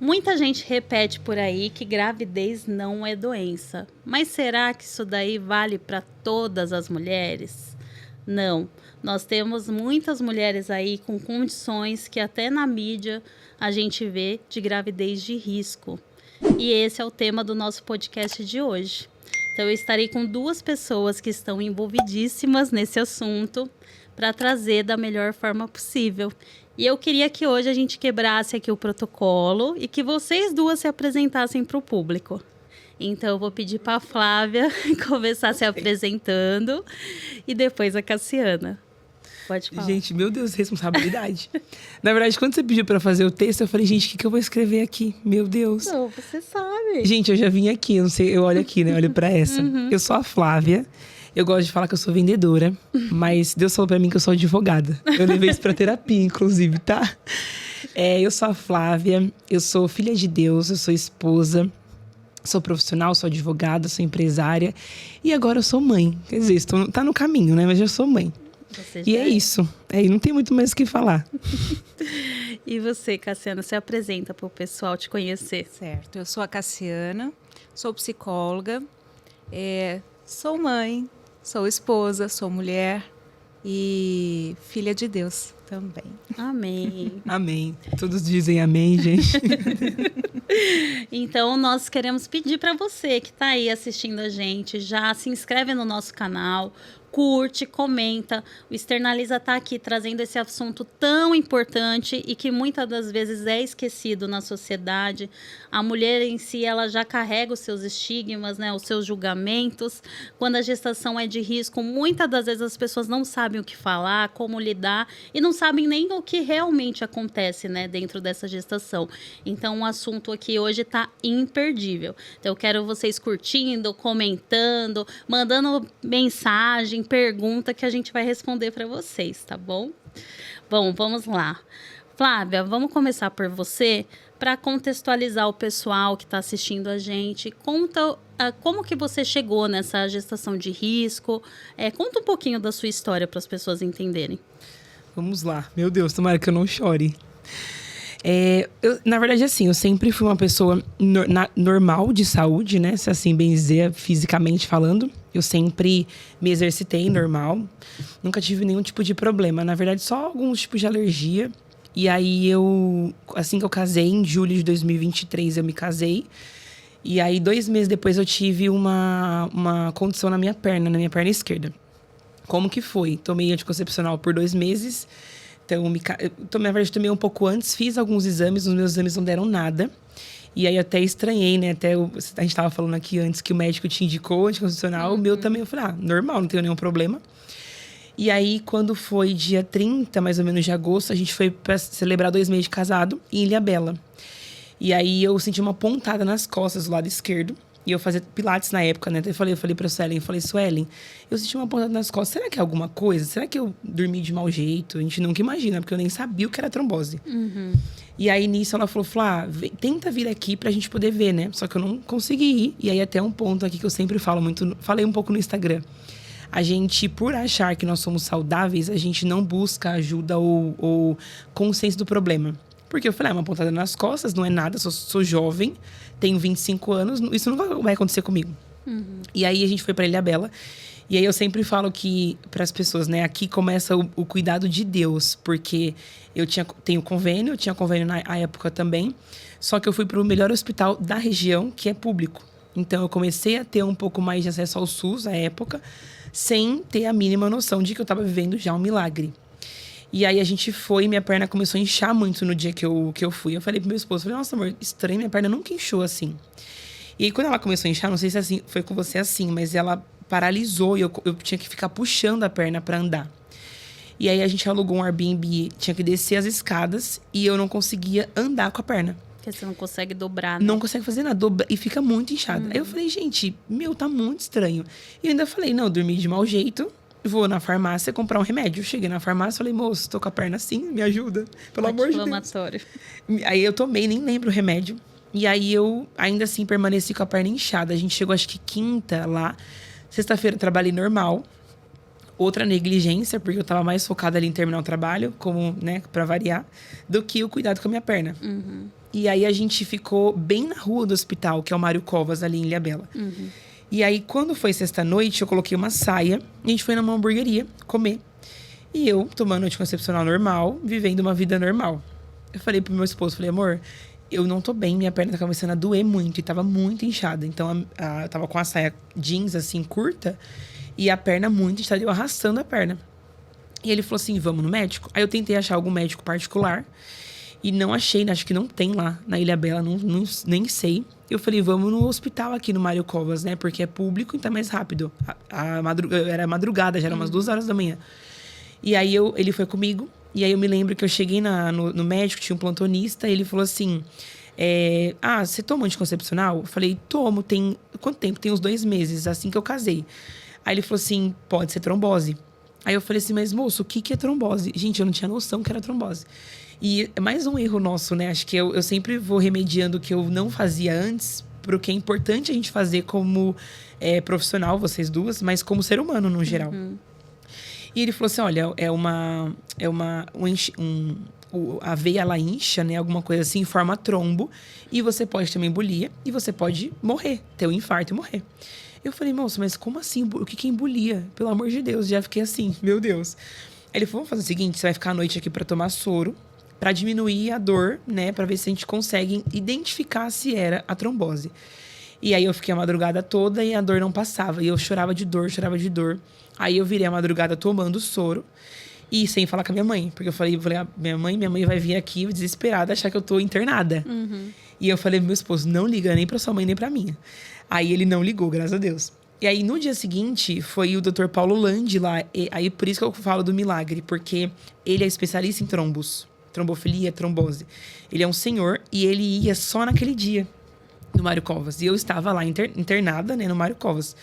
Muita gente repete por aí que gravidez não é doença. Mas será que isso daí vale para todas as mulheres? Não. Nós temos muitas mulheres aí com condições que até na mídia a gente vê de gravidez de risco. E esse é o tema do nosso podcast de hoje. Então eu estarei com duas pessoas que estão envolvidíssimas nesse assunto para trazer da melhor forma possível. E eu queria que hoje a gente quebrasse aqui o protocolo e que vocês duas se apresentassem para o público. Então eu vou pedir para a Flávia começar se apresentando e depois a Cassiana. Pode falar. Gente, meu Deus, responsabilidade. Na verdade, quando você pediu pra fazer o texto, eu falei, gente, o que eu vou escrever aqui? Meu Deus. Não, você sabe. Gente, eu já vim aqui, eu não sei, eu olho aqui, né? Eu olho pra essa. Eu sou a Flávia. Eu gosto de falar que eu sou vendedora, mas Deus falou pra mim que eu sou advogada. Eu levei isso pra terapia, inclusive, tá? Eu sou a Flávia, eu sou filha de Deus, eu sou esposa, sou profissional, sou advogada, sou empresária. E agora eu sou mãe. Quer dizer, tá no caminho, né? Mas eu sou mãe. E é isso. Não tem muito mais o que falar. E você, Cassiana, se apresenta para o pessoal te conhecer. Certo. Eu sou a Cassiana, sou psicóloga, sou mãe, sou esposa, sou mulher e filha de Deus também. Amém. Amém. Todos dizem amém, gente. Então, nós queremos pedir para você que está aí assistindo a gente, já se inscreve no nosso canal, curte, comenta. O Externaliza está aqui trazendo esse assunto tão importante e que muitas das vezes é esquecido na sociedade. A mulher em si, ela já carrega os seus estigmas, né, os seus julgamentos. Quando a gestação é de risco, muitas das vezes as pessoas não sabem o que falar, como lidar e não sabem nem o que realmente acontece, né, dentro dessa gestação. Então, o assunto aqui hoje está imperdível. Então, eu quero vocês curtindo, comentando, mandando mensagem, pergunta que a gente vai responder para vocês, tá bom? Bom, vamos lá. Flávia, vamos começar por você para contextualizar o pessoal que está assistindo a gente. Conta como que você chegou nessa gestação de risco. Conta um pouquinho da sua história para as pessoas entenderem. Vamos lá. Meu Deus, tomara que eu não chore. Na verdade, assim, eu sempre fui uma pessoa normal de saúde, né? Se assim bem dizer, fisicamente falando. Eu sempre me exercitei normal. Nunca tive nenhum tipo de problema. Na verdade, só alguns tipos de alergia. E aí, assim que eu casei, em julho de 2023, eu me casei. E aí, 2 meses depois, eu tive uma condição na minha perna esquerda. Como que foi? Tomei anticoncepcional por 2 meses. Então, na verdade, tomei um pouco antes, fiz alguns exames, os meus exames não deram nada. E aí, eu até estranhei, né? A gente estava falando aqui antes que o médico te indicou anticoncepcional. O meu também, eu falei, normal, não tenho nenhum problema. E aí, quando foi dia 30, mais ou menos, de agosto, a gente foi para celebrar 2 meses de casado em Ilhabela. E aí, eu senti uma pontada nas costas do lado esquerdo. E eu fazia pilates na época, né? Eu falei pra Suelen, Suelen, eu senti uma pontada nas costas. Será que é alguma coisa? Será que eu dormi de mau jeito? A gente nunca imagina, porque eu nem sabia o que era trombose. E aí, nisso, ela falou, Flá, tenta vir aqui pra gente poder ver, né? Só que eu não consegui ir. E aí, até um ponto aqui que eu sempre falo muito... Falei um pouco no Instagram. A gente, por achar que nós somos saudáveis, a gente não busca ajuda ou consciência do problema. Porque eu falei, uma pontada nas costas, não é nada, sou jovem, tenho 25 anos, isso não vai acontecer comigo. E aí a gente foi pra Ilhabela. E aí eu sempre falo que, para as pessoas, né, aqui começa o cuidado de Deus. Porque eu tinha convênio na época também. Só que eu fui pro melhor hospital da região, que é público. Então eu comecei a ter um pouco mais de acesso ao SUS, à época, sem ter a mínima noção de que eu tava vivendo já um milagre. E aí a gente foi e minha perna começou a inchar muito no dia que eu fui. Eu falei pro meu esposo, nossa, amor, estranho, minha perna nunca inchou assim. E aí quando ela começou a inchar, não sei se assim, foi com você assim, mas ela paralisou e eu tinha que ficar puxando a perna pra andar. E aí a gente alugou um Airbnb, tinha que descer as escadas e eu não conseguia andar com a perna. Porque você não consegue dobrar, né? Não consegue fazer nada, e fica muito inchada. Aí eu falei, gente, tá muito estranho. E eu ainda falei, não, eu dormi de mau jeito. Vou na farmácia comprar um remédio. Eu cheguei na farmácia e falei, moço, tô com a perna assim, me ajuda. Pelo amor de Deus. Aí eu tomei, nem lembro o remédio. E aí eu, ainda assim, permaneci com a perna inchada. A gente chegou, acho que quinta lá. Sexta-feira, trabalhei normal. Outra negligência, porque eu tava mais focada ali em terminar o trabalho, como, né, pra variar, do que o cuidado com a minha perna. E aí a gente ficou bem na rua do hospital, que é o Mário Covas, ali em Ilhabela. E aí, quando foi sexta-noite, eu coloquei uma saia e a gente foi numa hamburgueria comer. E eu, tomando anticoncepcional normal, vivendo uma vida normal. Eu falei pro meu esposo, falei, amor, eu não tô bem, minha perna tá começando a doer muito e tava muito inchada. Então, eu tava com a saia jeans, assim, curta, e a perna muito inchada, eu arrastando a perna. E ele falou assim, vamos no médico? Aí eu tentei achar algum médico particular e não achei, acho que não tem lá na Ilhabela, nem sei. Eu falei, vamos no hospital aqui no Mário Covas, né? Porque é público, então é mais rápido. Era madrugada, já era umas 2 horas da manhã. E aí ele foi comigo, e aí eu me lembro que eu cheguei no médico, tinha um plantonista, e ele falou assim, você toma anticoncepcional? Eu falei, tomo, tem quanto tempo? Tem uns 2 meses, assim que eu casei. Aí ele falou assim, pode ser trombose. Aí eu falei assim, mas moço, o que é trombose? Gente, eu não tinha noção que era trombose. E é mais um erro nosso, né? Acho que eu sempre vou remediando o que eu não fazia antes, pro que é importante a gente fazer como profissional, vocês duas, mas como ser humano no geral. E ele falou assim, olha, a veia, ela incha, né? Alguma coisa assim, forma trombo. E você pode ter uma embolia e você pode morrer, ter um infarto e morrer. Eu falei, moço, mas como assim? O que é embolia? Pelo amor de Deus, já fiquei assim, meu Deus. Aí ele falou, vamos fazer o seguinte, você vai ficar à noite aqui pra tomar soro, pra diminuir a dor, né? Pra ver se a gente consegue identificar se era a trombose. E aí eu fiquei a madrugada toda e a dor não passava. E eu chorava de dor, chorava de dor. Aí eu virei a madrugada tomando soro e sem falar com a minha mãe. Porque eu falei minha mãe vai vir aqui desesperada achar que eu tô internada. E eu falei pro meu esposo, não liga nem pra sua mãe nem pra minha. Aí ele não ligou, graças a Deus. E aí no dia seguinte foi o Dr. Paulo Landi lá. E aí por isso que eu falo do milagre, porque ele é especialista em trombos, trombofilia, trombose. Ele é um senhor e ele ia só naquele dia no Mário Covas. E eu estava lá internada, né, no Mário Covas.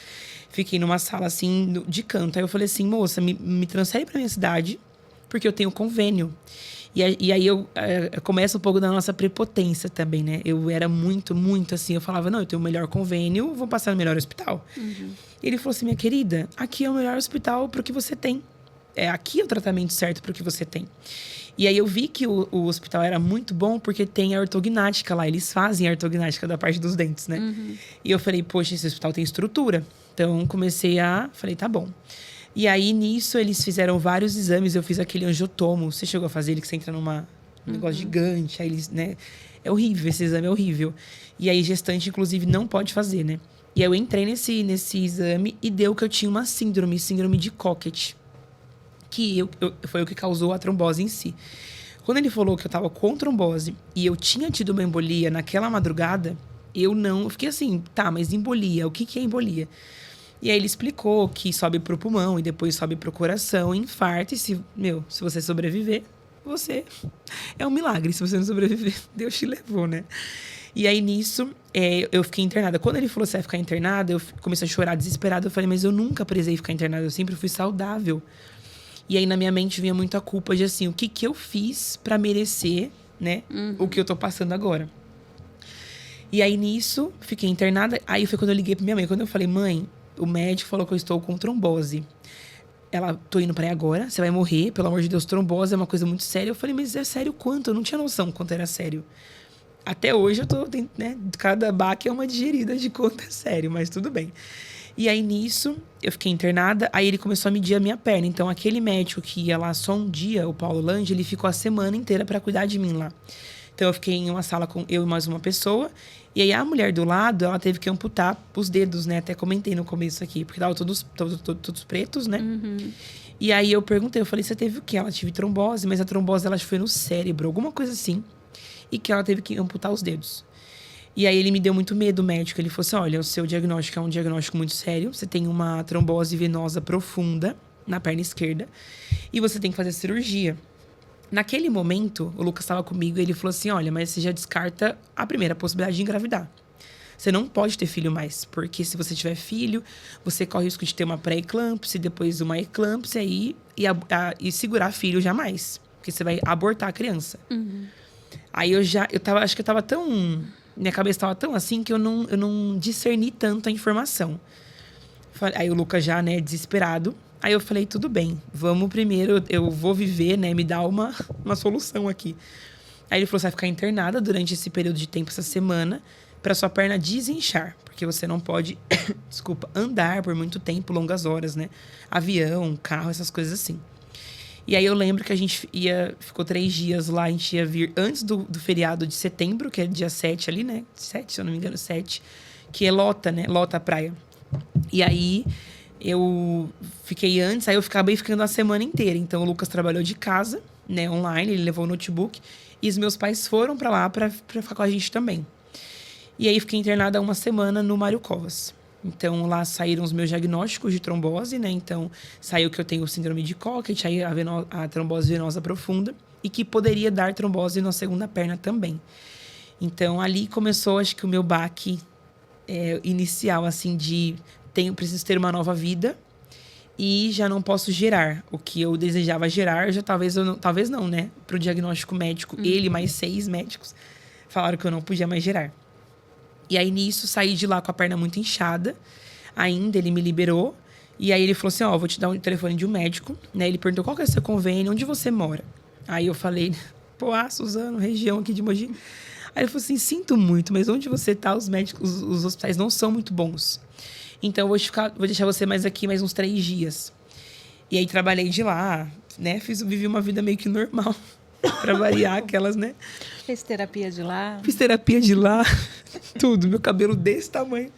Fiquei numa sala, assim, de canto. Aí eu falei assim, moça, me transfere pra minha cidade, porque eu tenho convênio. E aí começa um pouco da nossa prepotência também, né? Eu era muito, muito assim, eu falava, não, eu tenho o melhor convênio, vou passar no melhor hospital. E ele falou assim, minha querida, aqui é o melhor hospital pro que você tem. Aqui é o tratamento certo pro que você tem. E aí eu vi que o hospital era muito bom porque tem a ortognática lá. Eles fazem a ortognática da parte dos dentes, né? E eu falei, poxa, esse hospital tem estrutura. Então, falei, tá bom. E aí, nisso, eles fizeram vários exames. Eu fiz aquele angiotomo. Você chegou a fazer ele, que você entra num negócio gigante. Aí eles, né? É horrível, esse exame é horrível. E aí, gestante, inclusive, não pode fazer, né? E aí, eu entrei nesse exame e deu que eu tinha uma síndrome de Cockett. Que foi o que causou a trombose em si. Quando ele falou que eu tava com trombose e eu tinha tido uma embolia naquela madrugada, eu fiquei assim, tá, mas embolia, o que é embolia? E aí ele explicou que sobe pro pulmão e depois sobe pro coração, infarto, e se você sobreviver, você é um milagre. Se você não sobreviver, Deus te levou, né? E aí, nisso, eu fiquei internada. Quando ele falou que você vai ficar internada, eu comecei a chorar desesperada. Eu falei, mas eu nunca precisei ficar internada, eu sempre fui saudável. E aí, na minha mente, vinha muito a culpa de, assim, o que eu fiz pra merecer, né, o que eu tô passando agora. E aí, nisso, fiquei internada. Aí foi quando eu liguei pra minha mãe. Quando eu falei, mãe, o médico falou que eu estou com trombose. Ela, tô indo pra aí agora, você vai morrer, pelo amor de Deus, trombose é uma coisa muito séria. Eu falei, mas é sério quanto? Eu não tinha noção quanto era sério. Até hoje eu tô, né, cada baque é uma digerida de quanto é sério, mas tudo bem. E aí, nisso, eu fiquei internada. Aí ele começou a medir a minha perna. Então, aquele médico que ia lá só um dia, o Paulo Landi, ele ficou a semana inteira pra cuidar de mim lá. Então, eu fiquei em uma sala com eu e mais uma pessoa. E aí, a mulher do lado, ela teve que amputar os dedos, né? Até comentei no começo aqui. Porque estavam todos pretos, né? E aí, eu perguntei. Eu falei, você teve o quê? Ela tive trombose. Mas a trombose, ela foi no cérebro. Alguma coisa assim. E que ela teve que amputar os dedos. E aí, ele me deu muito medo, o médico. Ele falou assim, olha, o seu diagnóstico é um diagnóstico muito sério. Você tem uma trombose venosa profunda na perna esquerda. E você tem que fazer cirurgia. Naquele momento, o Lucas estava comigo e ele falou assim, olha, mas você já descarta a primeira possibilidade de engravidar. Você não pode ter filho mais, porque se você tiver filho, você corre o risco de ter uma pré-eclâmpsia, depois uma eclâmpsia e segurar filho jamais. Porque você vai abortar a criança. Aí acho que eu tava tão... Minha cabeça estava tão assim que eu não discerni tanto a informação. Aí o Lucas já, né, desesperado. Aí eu falei, tudo bem, vamos primeiro, eu vou viver, né, me dá uma solução aqui. Aí ele falou, você vai ficar internada durante esse período de tempo, essa semana, pra sua perna desinchar. Porque você não pode, desculpa, andar por muito tempo, longas horas, né? Avião, carro, essas coisas assim. E aí eu lembro que a gente ficou 3 dias lá, a gente ia vir antes do feriado de setembro, que é dia 7 ali, né? 7, se eu não me engano, 7. Que é lota, né? Lota a praia. E aí eu fiquei antes, aí eu acabei ficando a semana inteira. Então o Lucas trabalhou de casa, né? Online, ele levou o notebook. E os meus pais foram pra lá pra ficar com a gente também. E aí fiquei internada 1 semana no Mário Covas. Então, lá saíram os meus diagnósticos de trombose, né? Então, saiu que eu tenho síndrome de Cockett, aí a trombose venosa profunda, e que poderia dar trombose na segunda perna também. Então, ali começou, acho que o meu baque inicial, assim, de preciso ter uma nova vida e já não posso gerar. O que eu desejava gerar, já talvez não, né? Pro diagnóstico médico, ele mais 6 médicos falaram que eu não podia mais gerar. E aí, nisso, saí de lá com a perna muito inchada. Ainda, ele me liberou. E aí, ele falou assim, vou te dar um telefone de um médico. Né? Ele perguntou, qual que é o seu convênio? Onde você mora? Aí, eu falei, Poá, Suzano, região aqui de Mogi. Aí, ele falou assim, sinto muito, mas onde você tá, os médicos, os hospitais não são muito bons. Então, eu vou deixar você mais aqui mais uns 3 dias. E aí, trabalhei de lá, né? Vivi uma vida meio que normal. Pra variar aquelas, né? Fez terapia de lá? Fiz terapia de lá, tudo. Meu cabelo desse tamanho.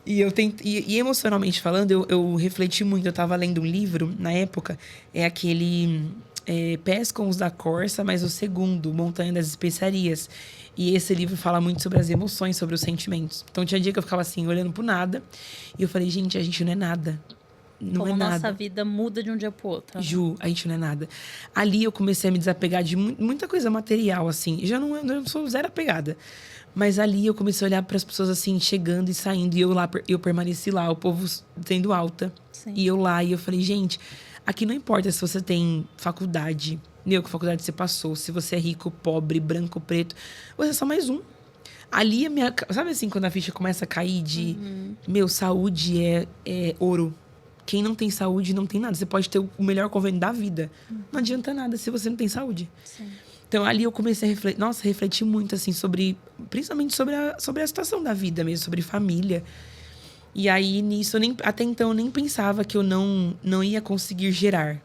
E emocionalmente falando, eu refleti muito. Eu tava lendo um livro, na época, aquele Pés com os da Corça, mas o segundo, Montanha das Especiarias. E esse livro fala muito sobre as emoções, sobre os sentimentos. Então, tinha dia que eu ficava assim, olhando pro nada. E eu falei, gente, a gente não é nada. Não Como é nada. nossa vida muda de um dia pro outro. Ju, a gente não é nada. Ali eu comecei a me desapegar de muita coisa material, assim. Eu não sou zero apegada. Mas ali eu comecei a olhar para as pessoas, assim, chegando e saindo. E eu permaneci lá, o povo tendo alta. Sim. E eu lá, e eu falei, gente, aqui não importa se você tem faculdade, que faculdade você passou, se você é rico, pobre, branco, preto. Você é só mais um. Ali, sabe assim, quando a ficha começa a cair de... saúde é ouro. Quem não tem saúde não tem nada. Você pode ter o melhor convênio da vida. Não adianta nada se você não tem saúde. Sim. Então, ali eu comecei a refletir muito, assim, principalmente sobre a situação da vida mesmo, sobre família. E aí, nisso, até então, eu nem pensava que eu não ia conseguir gerar.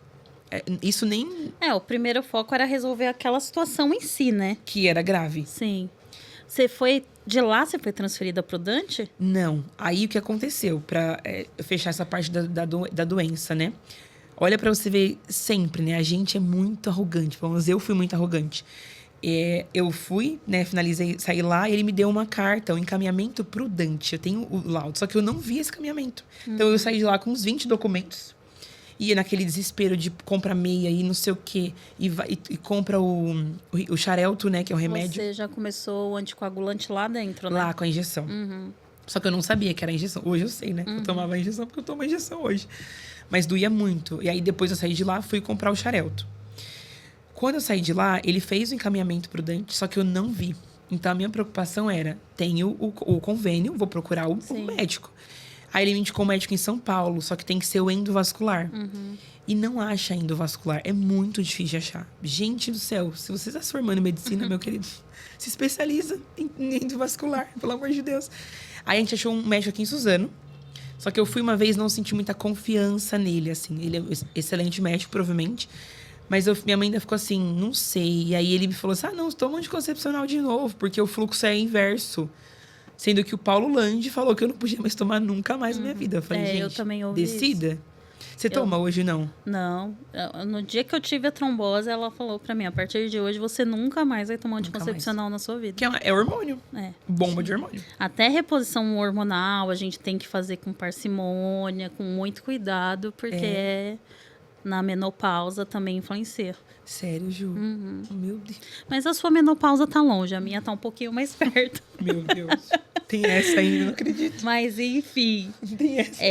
Isso nem... O primeiro foco era resolver aquela situação em si, né? Que era grave. Sim. De lá, você foi transferida pro Dante? Não. Aí, o que aconteceu? Pra fechar essa parte da doença, né? Olha pra você ver sempre, né? A gente é muito arrogante. Pelo menos eu fui muito arrogante. Eu fui, né? Finalizei, saí lá e ele me deu uma carta, um encaminhamento pro Dante. Eu tenho o laudo, só que eu não vi esse encaminhamento. Então, eu saí de lá com uns 20 documentos. Ia naquele desespero de compra meia e não sei o quê. E compra o Xarelto, né? Que é o remédio. Você já começou o anticoagulante lá dentro, né? Lá, com a injeção. Só que eu não sabia que era injeção. Hoje eu sei, né? Eu tomava a injeção porque eu tomo a injeção hoje. Mas doía muito. E aí, depois eu saí de lá, fui comprar o Xarelto. Quando eu saí de lá, ele fez o encaminhamento pro Dante, só que eu não vi. Então, a minha preocupação era... Tenho o convênio, vou procurar o médico. Aí ele me indicou um médico em São Paulo, só que tem que ser o endovascular. E não acha endovascular. É muito difícil de achar. Gente do céu, se você está se formando em medicina, meu querido, se especializa em endovascular, pelo amor de Deus. Aí a gente achou um médico aqui em Suzano. Só que eu fui uma vez e não senti muita confiança nele, assim. Ele é um excelente médico, provavelmente. Mas minha mãe ainda ficou assim, não sei. E aí ele me falou assim, não, toma anticoncepcional de novo, porque o fluxo é inverso. Sendo que o Paulo Landi falou que eu não podia mais tomar nunca mais na minha vida. Eu falei, gente, eu também ouvi decida. Isso. Você toma hoje, não? Não. No dia que eu tive a trombose, ela falou pra mim, a partir de hoje, você nunca mais vai tomar anticoncepcional na sua vida. Que é hormônio. Bomba de hormônio. Até reposição hormonal, a gente tem que fazer com parcimônia, com muito cuidado, porque na menopausa também influencia. Sério, Ju? Meu Deus. Mas a sua menopausa tá longe, a minha tá um pouquinho mais perto. Meu Deus. Tem essa ainda, não acredito. Mas, enfim. Tem essa.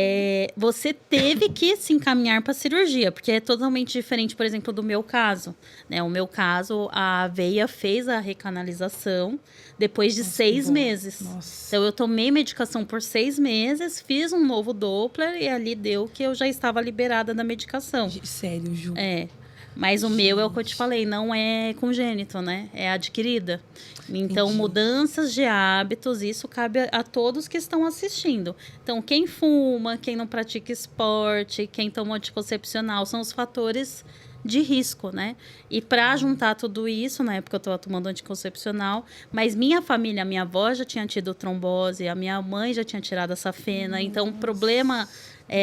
Você teve que se encaminhar para cirurgia, porque é totalmente diferente, por exemplo, do meu caso. Né? O meu caso, a veia fez a recanalização depois de 6 meses. Nossa. Então, eu tomei medicação por 6 meses, fiz um novo Doppler e ali deu que eu já estava liberada da medicação. Sério, Ju? Mas o meu é o que eu te falei, não é congênito, né? É adquirida. Então, Entendi. mudanças de hábitos, isso cabe a todos que estão assistindo. Então, quem fuma, quem não pratica esporte, quem toma anticoncepcional, são os fatores de risco, né? E para juntar tudo isso, na época eu estava tomando anticoncepcional, mas minha família, minha avó já tinha tido trombose, a minha mãe já tinha tirado a safena, então o problema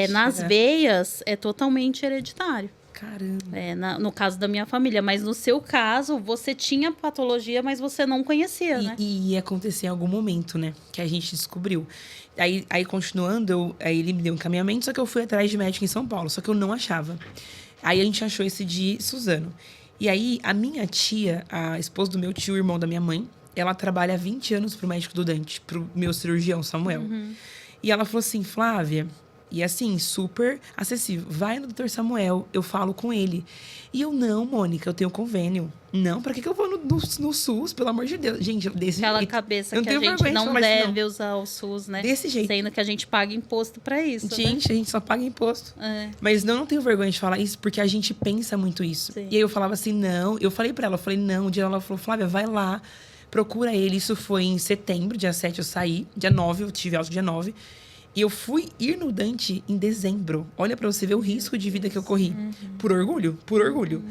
nas veias é totalmente hereditário. Caramba. No caso da minha família, mas no seu caso, você tinha patologia, mas você não conhecia, né? E ia acontecer em algum momento, né? Que a gente descobriu. Aí continuando, aí ele me deu um encaminhamento, só que eu fui atrás de médico em São Paulo, só que eu não achava. Aí a gente achou esse de Suzano. E aí, a minha tia, a esposa do meu tio, irmão da minha mãe, ela trabalha há 20 anos pro médico do Dante, pro meu cirurgião, Samuel. E ela falou assim, Flávia, e assim, super acessível, vai no Dr. Samuel, eu falo com ele. E eu, não, Mônica, eu tenho convênio. Não, pra que eu vou no SUS, pelo amor de Deus? Gente, desse Aquela jeito. cabeça Eu que a tenho gente vergonha de não falar isso, deve usar o SUS, né? Desse jeito. Sendo que a gente paga imposto pra isso, Gente, a gente só paga imposto. né? Mas não tenho vergonha de falar isso, porque a gente pensa muito isso. Sim. E aí eu falava assim, não. Eu falei pra ela, eu falei, não. Um dia ela falou, Flávia, vai lá, procura ele. Isso foi em setembro, dia 7 eu saí. Dia 9, eu tive alta dia 9. E eu fui ir no Dante em dezembro. Olha pra você ver o risco de vida que eu corri. Por orgulho, por orgulho.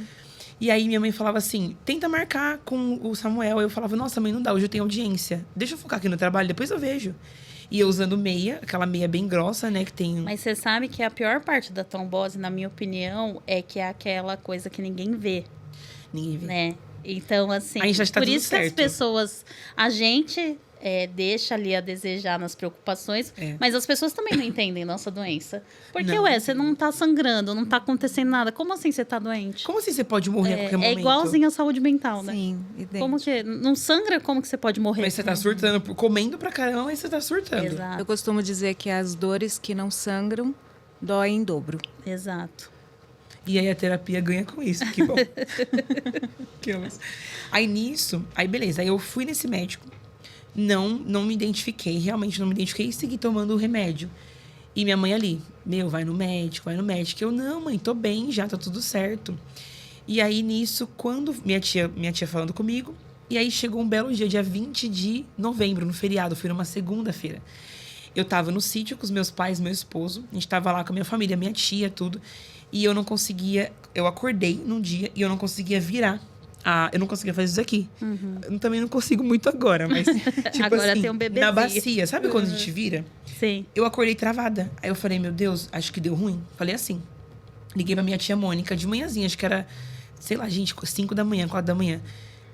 E aí minha mãe falava assim, tenta marcar com o Samuel. Eu falava, nossa, mãe, não dá, hoje eu tenho audiência. Deixa eu focar aqui no trabalho, depois eu vejo. E eu usando meia, aquela meia bem grossa, né, que tem... Mas você sabe que a pior parte da trombose, na minha opinião, é que é aquela coisa que ninguém vê, Ninguém vê. né? Então, assim, Aí já está por tudo isso que as certo. pessoas... A gente deixa ali a desejar nas preocupações, mas as pessoas também não entendem nossa doença. Porque, Não. você não tá sangrando, não tá acontecendo nada. Como assim você tá doente? Como assim você pode morrer a qualquer momento? É igualzinho a saúde mental, né? Sim, idêntico. Como que... Não sangra, como que você pode morrer? Mas você tá surtando, comendo pra caramba, mas você tá surtando. Exato, Eu costumo dizer que as dores que não sangram doem em dobro. exato. E aí a terapia ganha com isso, que bom. Aí nisso, aí beleza, aí eu fui nesse médico, não me identifiquei, realmente não me identifiquei e segui tomando o remédio. E minha mãe ali, vai no médico, vai no médico. Eu, não, mãe, tô bem já, tá tudo certo. E aí nisso, quando minha tia falando comigo, e aí chegou um belo dia 20 de novembro, no feriado, foi numa segunda-feira. Eu tava no sítio com os meus pais, meu esposo, a gente tava lá com a minha família, minha tia, tudo. E eu não conseguia, eu acordei num dia e eu não conseguia virar. Eu não conseguia fazer isso aqui. Eu também não consigo muito agora, mas tipo Agora assim, tem um bebezinho. na bacia, sabe quando a gente vira? Sim. Eu acordei travada. Aí eu falei, meu Deus, acho que deu ruim. Falei assim. Liguei pra minha tia Mônica de manhãzinha, acho que era, sei lá, gente, 5 da manhã, 4 da manhã.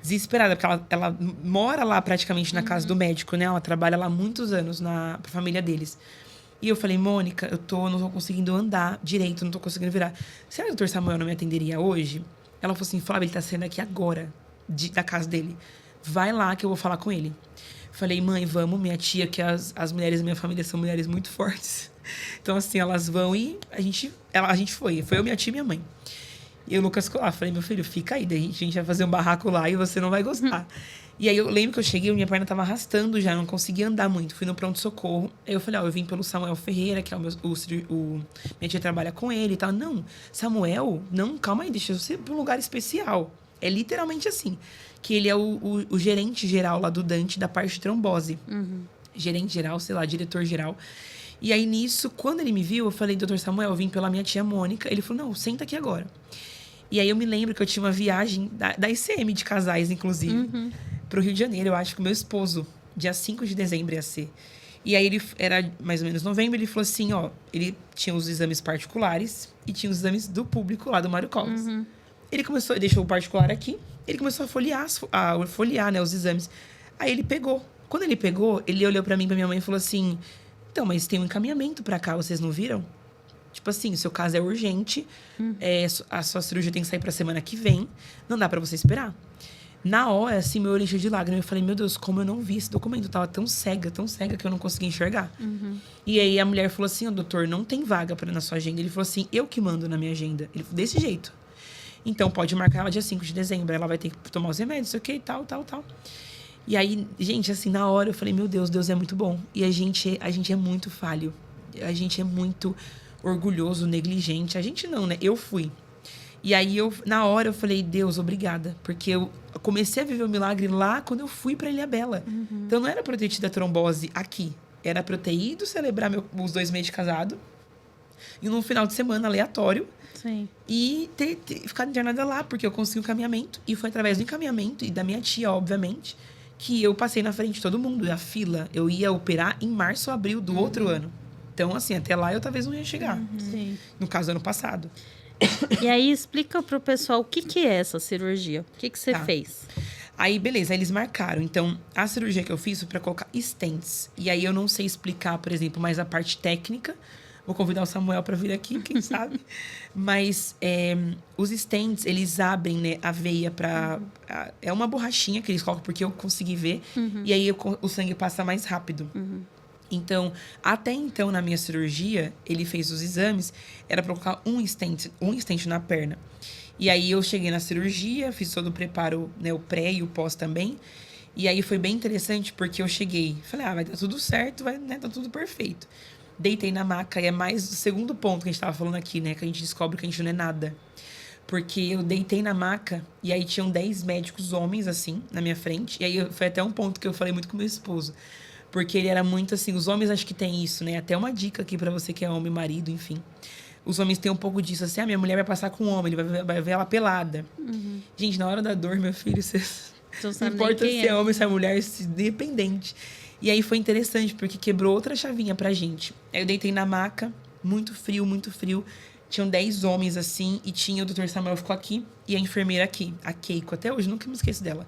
Desesperada, porque ela mora lá praticamente na casa do médico, né? Ela trabalha lá há muitos anos pra família deles. E eu falei, Mônica, não tô conseguindo andar direito, não tô conseguindo virar. Será que o doutor Samuel não me atenderia hoje? Ela falou assim, Flávia, ele tá saindo aqui agora, da casa dele. Vai lá que eu vou falar com ele. Falei, mãe, vamos. Minha tia, que as mulheres da minha família são mulheres muito fortes. Então, assim, elas vão e a gente foi. Foi eu, minha tia e minha mãe. E o Lucas ficou lá. Falei, meu filho, fica aí. Daí a gente vai fazer um barraco lá e você não vai gostar. E aí eu lembro que eu cheguei, minha perna tava arrastando já, não conseguia andar muito. Fui no pronto-socorro. Aí eu falei, eu vim pelo Samuel Ferreira, que é minha tia trabalha com ele e tal. Não, Samuel, não, calma aí, deixa eu ser pra um lugar especial. É literalmente assim. Que ele é o gerente geral lá do Dante, da parte de trombose. Gerente geral, sei lá, diretor geral. E aí, nisso, quando ele me viu, eu falei, doutor Samuel, eu vim pela minha tia Mônica. Ele falou, não, senta aqui agora. E aí, eu me lembro que eu tinha uma viagem da ICM de casais, inclusive, pro Rio de Janeiro, eu acho, com meu esposo. Dia 5 de dezembro ia ser. E aí, ele era mais ou menos novembro, ele falou assim, ele tinha os exames particulares e tinha os exames do público lá do Mário Covas. Ele deixou o particular aqui, ele começou a folhear, né, os exames. Aí ele pegou. Quando ele pegou, ele olhou pra mim, pra minha mãe e falou assim, então, mas tem um encaminhamento pra cá, vocês não viram? Tipo assim, o seu caso é urgente, a sua cirurgia tem que sair pra semana que vem, não dá pra você esperar. Na hora, assim, meu olho encheu de lágrimas. Eu falei, meu Deus, como eu não vi esse documento? Eu tava tão cega que eu não conseguia enxergar. E aí a mulher falou assim, doutor, não tem vaga na sua agenda. Ele falou assim, eu que mando na minha agenda. Ele falou, desse jeito. Então, pode marcar ela dia 5 de dezembro. Ela vai ter que tomar os remédios, sei o que, tal. E aí, gente, assim, na hora eu falei, meu Deus, Deus é muito bom. E a gente é muito falho. A gente é muito orgulhoso, negligente. A gente não, né? Eu fui. E aí, na hora, eu falei, Deus, obrigada. Porque eu comecei a viver o milagre lá quando eu fui pra Ilhabela. Então, não era pra eu ter tido a trombose aqui. Era pra eu ter ido celebrar os 2 meses de casado. E num final de semana aleatório. Sim. E ter ficado internada lá, porque eu consegui o encaminhamento. E foi através do encaminhamento e da minha tia, obviamente, que eu passei na frente de todo mundo. Da fila, eu ia operar em março ou abril do outro ano. Então, assim, até lá eu talvez não ia chegar. Sim. No caso, ano passado. E aí, explica pro pessoal o que é essa cirurgia. O que você fez? Aí, beleza, aí eles marcaram. Então, a cirurgia que eu fiz foi pra colocar stents. E aí, eu não sei explicar, por exemplo, mais a parte técnica. Vou convidar o Samuel para vir aqui, quem sabe. Mas os stents, eles abrem, né, a veia para... É uma borrachinha que eles colocam, porque eu consegui ver. E aí, o sangue passa mais rápido. Então, até então, na minha cirurgia, ele fez os exames, era para colocar um stent na perna. E aí, eu cheguei na cirurgia, fiz todo o preparo, né, o pré e o pós também. E aí, foi bem interessante, porque eu cheguei, falei, vai dar tudo certo, vai, né, tá tudo perfeito. Deitei na maca, e é mais o segundo ponto que a gente tava falando aqui, né? Que a gente descobre que a gente não é nada. Porque eu deitei na maca, e aí tinham 10 médicos homens, assim, na minha frente. E aí foi até um ponto que eu falei muito com meu esposo. Porque ele era muito assim, os homens acho que tem isso, né? Até uma dica aqui pra você que é homem, marido, enfim. Os homens têm um pouco disso, assim, minha mulher vai passar com um homem, ele vai ver ela pelada. Gente, na hora da dor, meu filho, você... Não importa se é homem, se é mulher, se independente. E aí foi interessante, porque quebrou outra chavinha pra gente. Aí eu deitei na maca, muito frio, muito frio. Tinham 10 homens, assim, e tinha o Dr. Samuel ficou aqui e a enfermeira aqui, a Keiko. Até hoje, nunca me esqueço dela.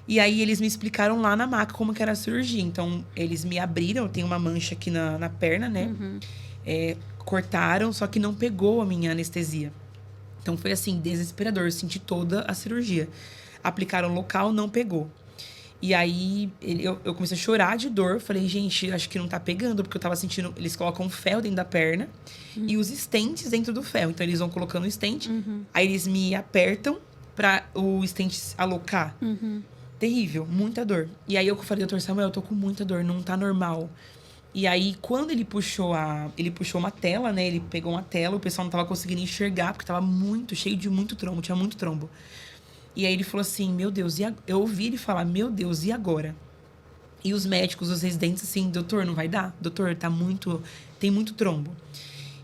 E aí eles me explicaram lá na maca como que era a cirurgia. Então, eles me abriram, eu tenho uma mancha aqui na perna, né? Cortaram, só que não pegou a minha anestesia. Então foi assim, desesperador. Eu senti toda a cirurgia. Aplicaram local, não pegou. E aí, eu comecei a chorar de dor. Falei, gente, acho que não tá pegando. Porque eu tava sentindo... Eles colocam um ferro dentro da perna. E os stents dentro do ferro. Então, eles vão colocando o stent. Aí, eles me apertam pra o stent alocar. Terrível. Muita dor. E aí, eu falei, doutor Samuel, eu tô com muita dor. Não tá normal. E aí, quando ele puxou uma tela, né? Ele pegou uma tela. O pessoal não tava conseguindo enxergar. Porque tava muito cheio de muito trombo. Tinha muito trombo. E aí ele falou assim, meu Deus, eu ouvi ele falar, meu Deus, e agora? E os médicos, os residentes, assim, doutor, não vai dar? Doutor, tem muito trombo.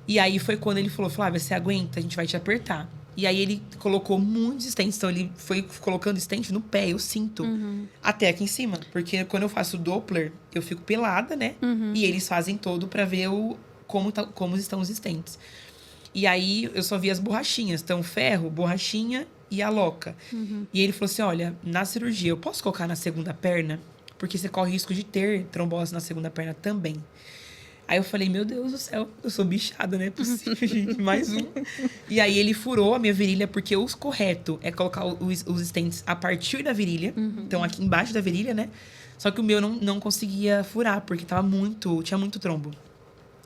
E aí foi quando ele falou, Flávia, você aguenta, a gente vai te apertar. E aí ele colocou muitos stents, então ele foi colocando stent no pé, eu sinto, até aqui em cima. Porque quando eu faço o Doppler, eu fico pelada, né? E eles fazem todo pra ver como estão os stents. E aí eu só vi as borrachinhas, então ferro, borrachinha e a loca. E ele falou assim, olha, na cirurgia, eu posso colocar na segunda perna? Porque você corre risco de ter trombose na segunda perna também. Aí eu falei, meu Deus do céu, eu sou bichada, não é possível, gente, mais um. E aí ele furou a minha virilha, porque o correto é colocar os stents a partir da virilha. Então aqui embaixo da virilha, né? Só que o meu não conseguia furar, porque tinha muito trombo.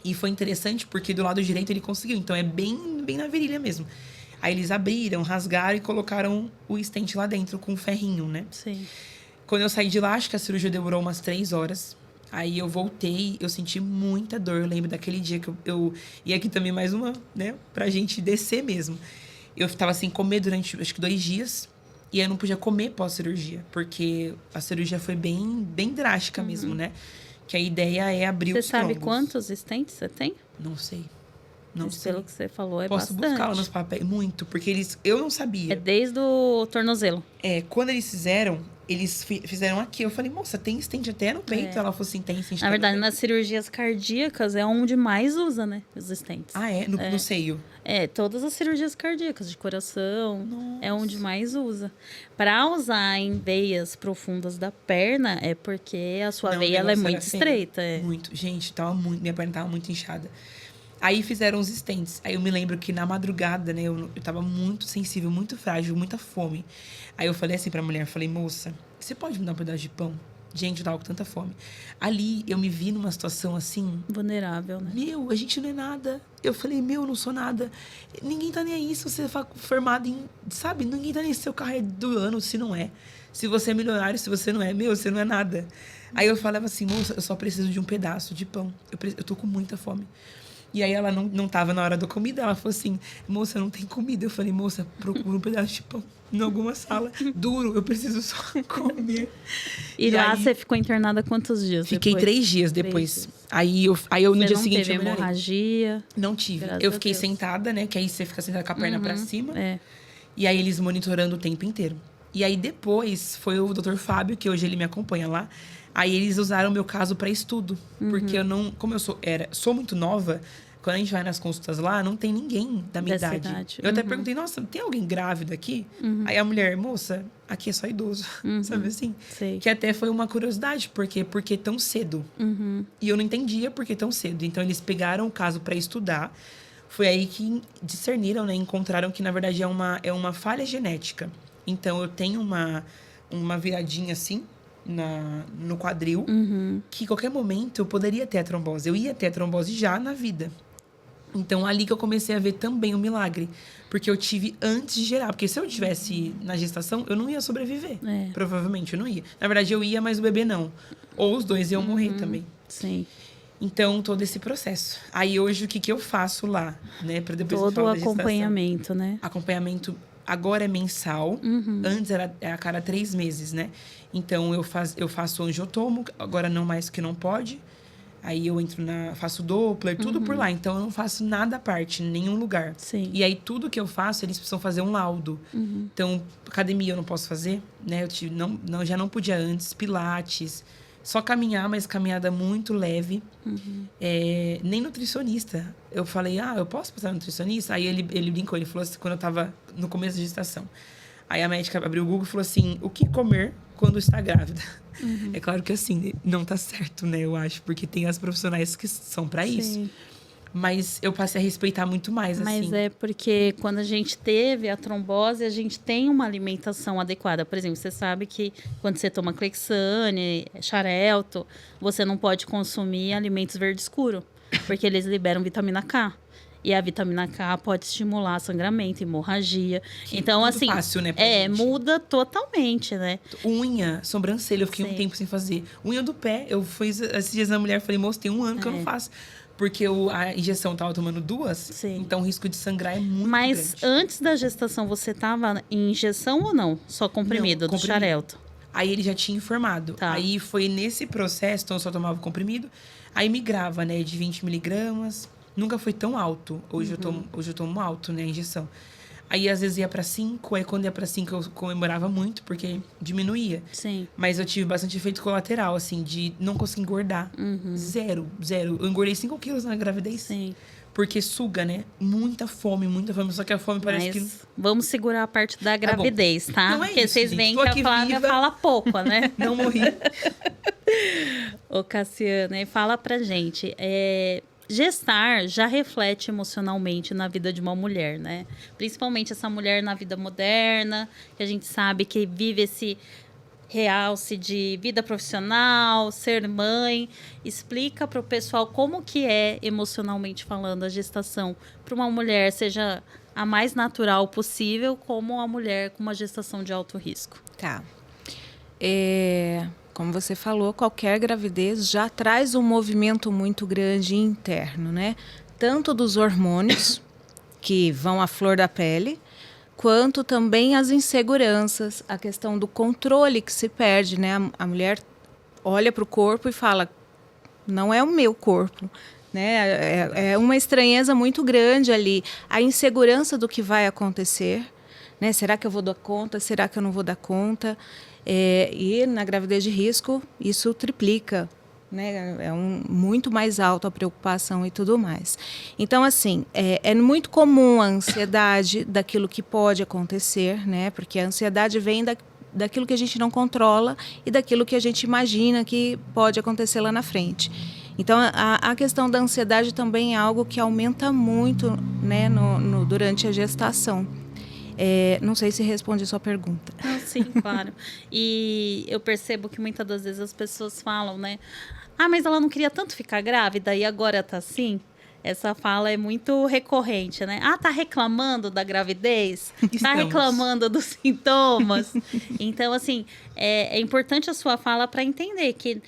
E foi interessante, porque do lado direito ele conseguiu. Então é bem na virilha mesmo. Aí eles abriram, rasgaram e colocaram o stent lá dentro com um ferrinho, né? Sim. Quando eu saí de lá, acho que a cirurgia demorou umas 3 horas. Aí eu voltei, eu senti muita dor. Eu lembro daquele dia que eu... E aqui também mais uma, né? Pra gente descer mesmo. Eu tava sem comer durante, acho que 2 dias. E aí eu não podia comer pós-cirurgia. Porque a cirurgia foi bem drástica mesmo, né? Que a ideia é abrir os trombos. Você sabe quantos stents você tem? Não sei. Pelo que você falou, Posso bastante. buscar lá nos papéis. Muito, porque eu não sabia. É desde o tornozelo. Quando eles fizeram, fizeram aqui. Eu falei, moça, tem stent até no peito? Ela falou assim, tem stent. Na verdade, nas cirurgias cardíacas é onde mais usa, né? Os stents. Ah, é? No seio? Todas as cirurgias cardíacas, de coração, Nossa. é onde mais usa. Para usar em veias profundas da perna, é porque a sua veia ela é muito estreita. Muito. Gente, minha perna tava muito inchada. Aí fizeram os stents. Aí eu me lembro que na madrugada, né, eu tava muito sensível, muito frágil, muita fome. Aí eu falei assim pra mulher, falei, moça, você pode me dar um pedaço de pão? Gente, eu tava com tanta fome. Ali, eu me vi numa situação assim... Vulnerável, né? A gente não é nada. Eu falei, eu não sou nada. Ninguém tá nem aí se você é formado em... Sabe? Ninguém tá nem se seu carro é do ano, se não é. Se você é milionário, se você não é, você não é nada. Aí eu falava assim, moça, eu só preciso de um pedaço de pão. Eu tô com muita fome. E aí ela não tava na hora da comida, ela falou assim, moça, não tem comida. Eu falei, moça, procura um pedaço de pão em alguma sala. Duro, eu preciso só comer. E lá você ficou internada quantos dias Fiquei depois? 3 dias depois. 3 dias. Aí eu no Você dia não seguinte teve eu melhorei. hemorragia? Não tive. Graças Eu a fiquei Deus. sentada, né? Que aí você fica sentada com a perna pra cima. É. E aí eles monitorando o tempo inteiro. E aí depois foi o Dr. Fábio, que hoje ele me acompanha lá. Aí eles usaram o meu caso para estudo. Porque eu não... Como eu sou muito nova, quando a gente vai nas consultas lá, não tem ninguém da minha Dessa idade. idade. Eu até perguntei, nossa, tem alguém grávido aqui? Aí a mulher, moça, aqui é só idoso. Sabe assim? Sei. Que até foi uma curiosidade, porque tão cedo. E eu não entendia por que tão cedo. Então eles pegaram o caso para estudar. Foi aí que discerniram, né? Encontraram que, na verdade, é uma falha genética. Então, eu tenho uma viradinha assim no quadril, que em qualquer momento eu poderia ter a trombose. Eu ia ter a trombose já na vida. Então, ali que eu comecei a ver também o milagre. Porque eu tive antes de gerar. Porque se eu tivesse na gestação, eu não ia sobreviver. É. Provavelmente, eu não ia. Na verdade, eu ia, mas o bebê não. Ou os dois iam morrer também. Sim. Então, todo esse processo. Aí, hoje, o que eu faço lá, né? Pra depois eu Todo o falar da gestação. acompanhamento, né? Acompanhamento agora é mensal. Antes era a cada 3 meses, né? Então, eu faço angiotomo. Agora, não mais que não pode. Aí, eu faço Doppler, tudo por lá. Então, eu não faço nada à parte, em nenhum lugar. Sim. E aí, tudo que eu faço, eles precisam fazer um laudo. Então, academia eu não posso fazer, né? Já não podia antes. Pilates. Só caminhar, mas caminhada muito leve. Nem nutricionista. Eu falei, eu posso passar nutricionista? Aí ele brincou, ele falou assim, quando eu tava no começo da gestação. Aí a médica abriu o Google e falou assim, o que comer quando está grávida? É claro que assim, não tá certo, né? Eu acho, porque tem as profissionais que são pra isso. Sim. Mas eu passei a respeitar muito mais, Mas assim. é porque quando a gente teve a trombose, a gente tem uma alimentação adequada. Por exemplo, você sabe que quando você toma Clexane, Xarelto, você não pode consumir alimentos verde escuro, porque eles liberam vitamina K. E a vitamina K pode estimular sangramento, hemorragia. Então, tudo assim, fácil, né, pra gente. muda totalmente, né? Unha, sobrancelha, eu fiquei um Sim. tempo sem fazer. Unha do pé, eu fui esses dias na mulher, falei, moço, tem 1 ano que eu não faço. Porque a injeção tava tomando 2, Sim. então o risco de sangrar é muito Mas grande. antes da gestação, você estava em injeção ou não? Só comprimido, Não, do comprimido. Xarelto? Aí ele já tinha informado. Tá. Aí foi nesse processo, então eu só tomava comprimido. Aí migrava, né, de 20 miligramas. Nunca foi tão alto. Hoje eu tomo alto, né, a injeção. Aí às vezes ia pra 5, aí quando ia pra 5 eu comemorava muito, porque diminuía. Sim. Mas eu tive bastante efeito colateral, assim, de não conseguir engordar. Zero. Eu engordei 5 quilos na gravidez. Sim. Porque suga, né? Muita fome. Só que a fome parece Mas que... vamos segurar a parte da gravidez, tá? Não é Porque isso, vocês gente. veem Tô que aqui a Flávia viva. fala pouco, né? Não morri. Ô, Cassiana, e fala pra gente. Gestar já reflete emocionalmente na vida de uma mulher, né? Principalmente essa mulher na vida moderna, que a gente sabe que vive esse realce de vida profissional, ser mãe. Explica para o pessoal como que é, emocionalmente falando, a gestação para uma mulher, seja a mais natural possível, como uma mulher com uma gestação de alto risco. Tá. Como você falou, qualquer gravidez já traz um movimento muito grande interno, né? Tanto dos hormônios, que vão à flor da pele, quanto também as inseguranças, a questão do controle que se perde, né? A mulher olha para o corpo e fala, não é o meu corpo, né? É uma estranheza muito grande ali. A insegurança do que vai acontecer, né? Será que eu vou dar conta? Será que eu não vou dar conta? E na gravidez de risco, isso triplica, né? Muito mais alta a preocupação e tudo mais. Então, assim, é muito comum a ansiedade daquilo que pode acontecer, né? Porque a ansiedade vem daquilo que a gente não controla e daquilo que a gente imagina que pode acontecer lá na frente. Então, a questão da ansiedade também é algo que aumenta muito, né, durante a gestação. Não sei se responde a sua pergunta. Sim, claro. E eu percebo que muitas das vezes as pessoas falam, né? Mas ela não queria tanto ficar grávida e agora tá assim? Essa fala é muito recorrente, né? Tá reclamando da gravidez? Tá reclamando dos sintomas? Então, assim, é importante a sua fala para entender que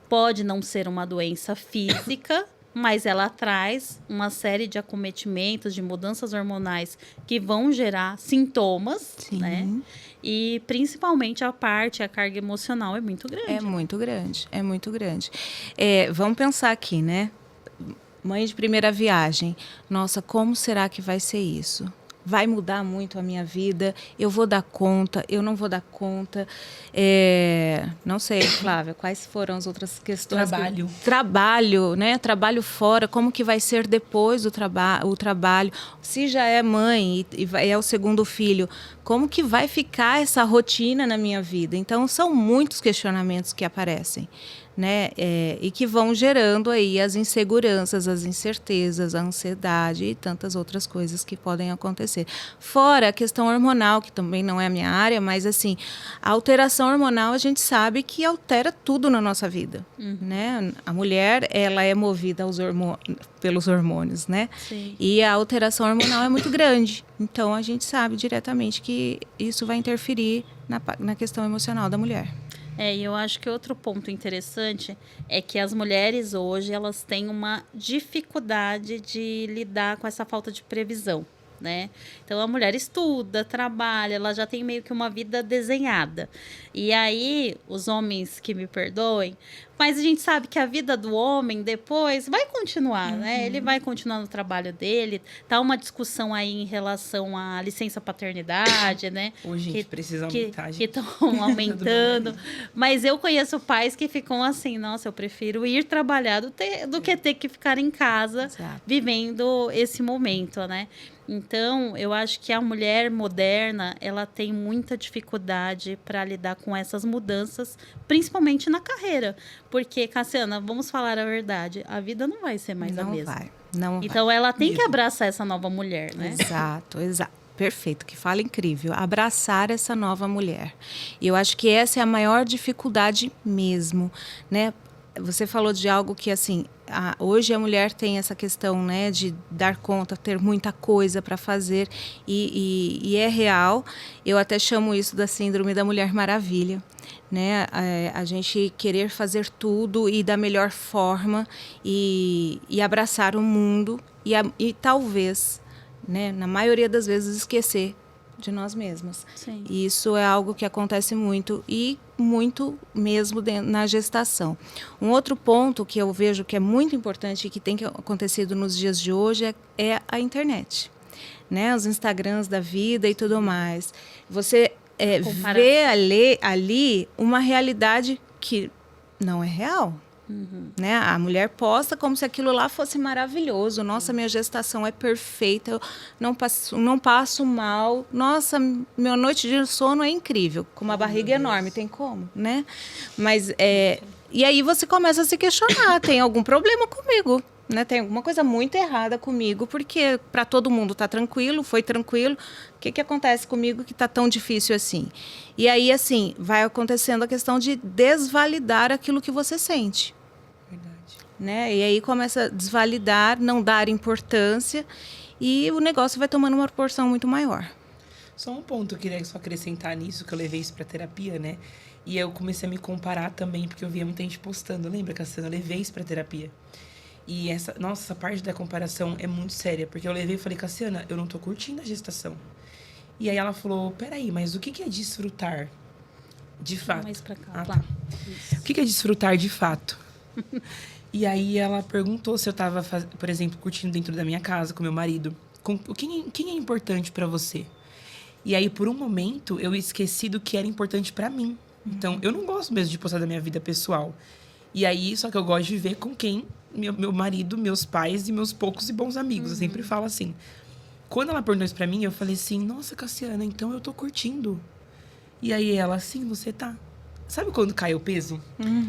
pode não ser uma doença física, mas ela traz uma série de acometimentos, de mudanças hormonais que vão gerar sintomas, Sim. né? E principalmente a carga emocional é muito grande. É muito grande, é muito grande. Vamos pensar aqui, né? Mãe de primeira viagem. Nossa, como será que vai ser isso? Vai mudar muito a minha vida? Eu vou dar conta? Eu não vou dar conta? Não sei, Flávia, quais foram as outras questões? Trabalho, né? Trabalho fora. Como que vai ser depois do o trabalho? Se já é mãe e é o segundo filho, como que vai ficar essa rotina na minha vida? Então, são muitos questionamentos que aparecem, né? E que vão gerando aí as inseguranças, as incertezas, a ansiedade e tantas outras coisas que podem acontecer. Fora a questão hormonal, que também não é a minha área, mas assim, a alteração hormonal a gente sabe que altera tudo na nossa vida, né? A mulher, ela é movida pelos hormônios, né? Sim. E a alteração hormonal é muito grande. Então, a gente sabe diretamente que isso vai interferir na questão emocional da mulher. E eu acho que outro ponto interessante é que as mulheres hoje, elas têm uma dificuldade de lidar com essa falta de previsão, né? Então, a mulher estuda, trabalha, ela já tem meio que uma vida desenhada. E aí, os homens que me perdoem, mas a gente sabe que a vida do homem depois vai continuar, né? Ele vai continuar no trabalho dele. Tá uma discussão aí em relação à licença paternidade, né? Hoje a gente precisa aumentar, que estão aumentando. Mas eu conheço pais que ficam assim, nossa, eu prefiro ir trabalhar do que ter que ficar em casa. Exato. Vivendo esse momento, né? Então, eu acho que a mulher moderna, ela tem muita dificuldade para lidar com essas mudanças, principalmente na carreira. Porque, Cassiana, vamos falar a verdade, a vida não vai ser mais a mesma. Não vai. Então, ela tem que abraçar essa nova mulher, né? Exato. Perfeito, que fala incrível. Abraçar essa nova mulher. E eu acho que essa é a maior dificuldade mesmo, né? Você falou de algo que, assim, hoje a mulher tem essa questão, né, de dar conta, ter muita coisa para fazer, e é real. Eu até chamo isso da síndrome da Mulher Maravilha, né? A gente querer fazer tudo e da melhor forma e abraçar o mundo e talvez, né, na maioria das vezes, esquecer de nós mesmas. Sim. E isso é algo que acontece muito e muito mesmo na gestação. Um outro ponto que eu vejo que é muito importante e que tem acontecido nos dias de hoje é a internet, né? Os Instagrams da vida e tudo mais. Você vê ali uma realidade que não é real. Né? A mulher posta como se aquilo lá fosse maravilhoso. Nossa, minha gestação é perfeita, eu não passo mal. Nossa, minha noite de sono é incrível, com uma barriga enorme, tem como, né? Mas, e aí você começa a se questionar, tem algum problema comigo, né? Tem alguma coisa muito errada comigo, porque para todo mundo tá tranquilo, foi tranquilo. O que acontece comigo que tá tão difícil assim? E aí, assim, vai acontecendo a questão de desvalidar aquilo que você sente. Verdade. Né? E aí começa a desvalidar, não dar importância, e o negócio vai tomando uma proporção muito maior. Só um ponto que eu queria só acrescentar nisso, que eu levei isso pra terapia, né? E eu comecei a me comparar também, porque eu via muita gente postando. Lembra, Cassiana? Eu levei isso pra terapia. E essa parte da comparação é muito séria, porque eu levei e falei, Cassiana, eu não tô curtindo a gestação. E aí ela falou, peraí, mas o que é desfrutar de fato? Mais pra cá, tá. O que é desfrutar de fato? E aí ela perguntou se eu tava, por exemplo, curtindo dentro da minha casa com meu marido. Quem é importante pra você? E aí, por um momento, eu esqueci do que era importante pra mim. Então, eu não gosto mesmo de postar da minha vida pessoal. E aí, só que eu gosto de ver com quem? Meu marido, meus pais e meus poucos e bons amigos. Eu sempre falo assim. Quando ela perguntou isso pra mim, eu falei assim, nossa, Cassiana, então eu tô curtindo. E aí ela, sim, você tá. Sabe quando cai o peso?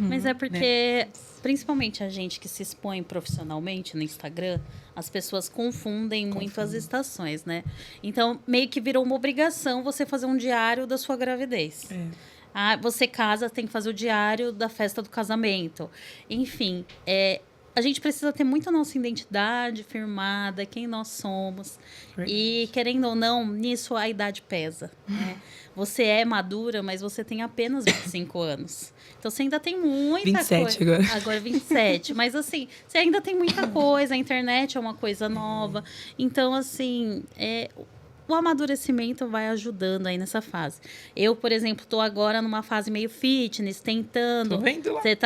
Mas é porque, principalmente a gente que se expõe profissionalmente no Instagram, as pessoas confundem muito as estações, né? Então, meio que virou uma obrigação você fazer um diário da sua gravidez. Você casa, tem que fazer o diário da festa do casamento. Enfim, a gente precisa ter muito a nossa identidade firmada, quem nós somos. E, querendo ou não, nisso a idade pesa, né? Você é madura, mas você tem apenas 25 anos. Então, você ainda tem muita 27 coisa. agora. Agora 27. Mas, assim, você ainda tem muita coisa. A internet é uma coisa nova. Então, assim, o amadurecimento vai ajudando aí nessa fase. Eu, por exemplo, estou agora numa fase meio fitness, tentando. Tô vendo lá. Você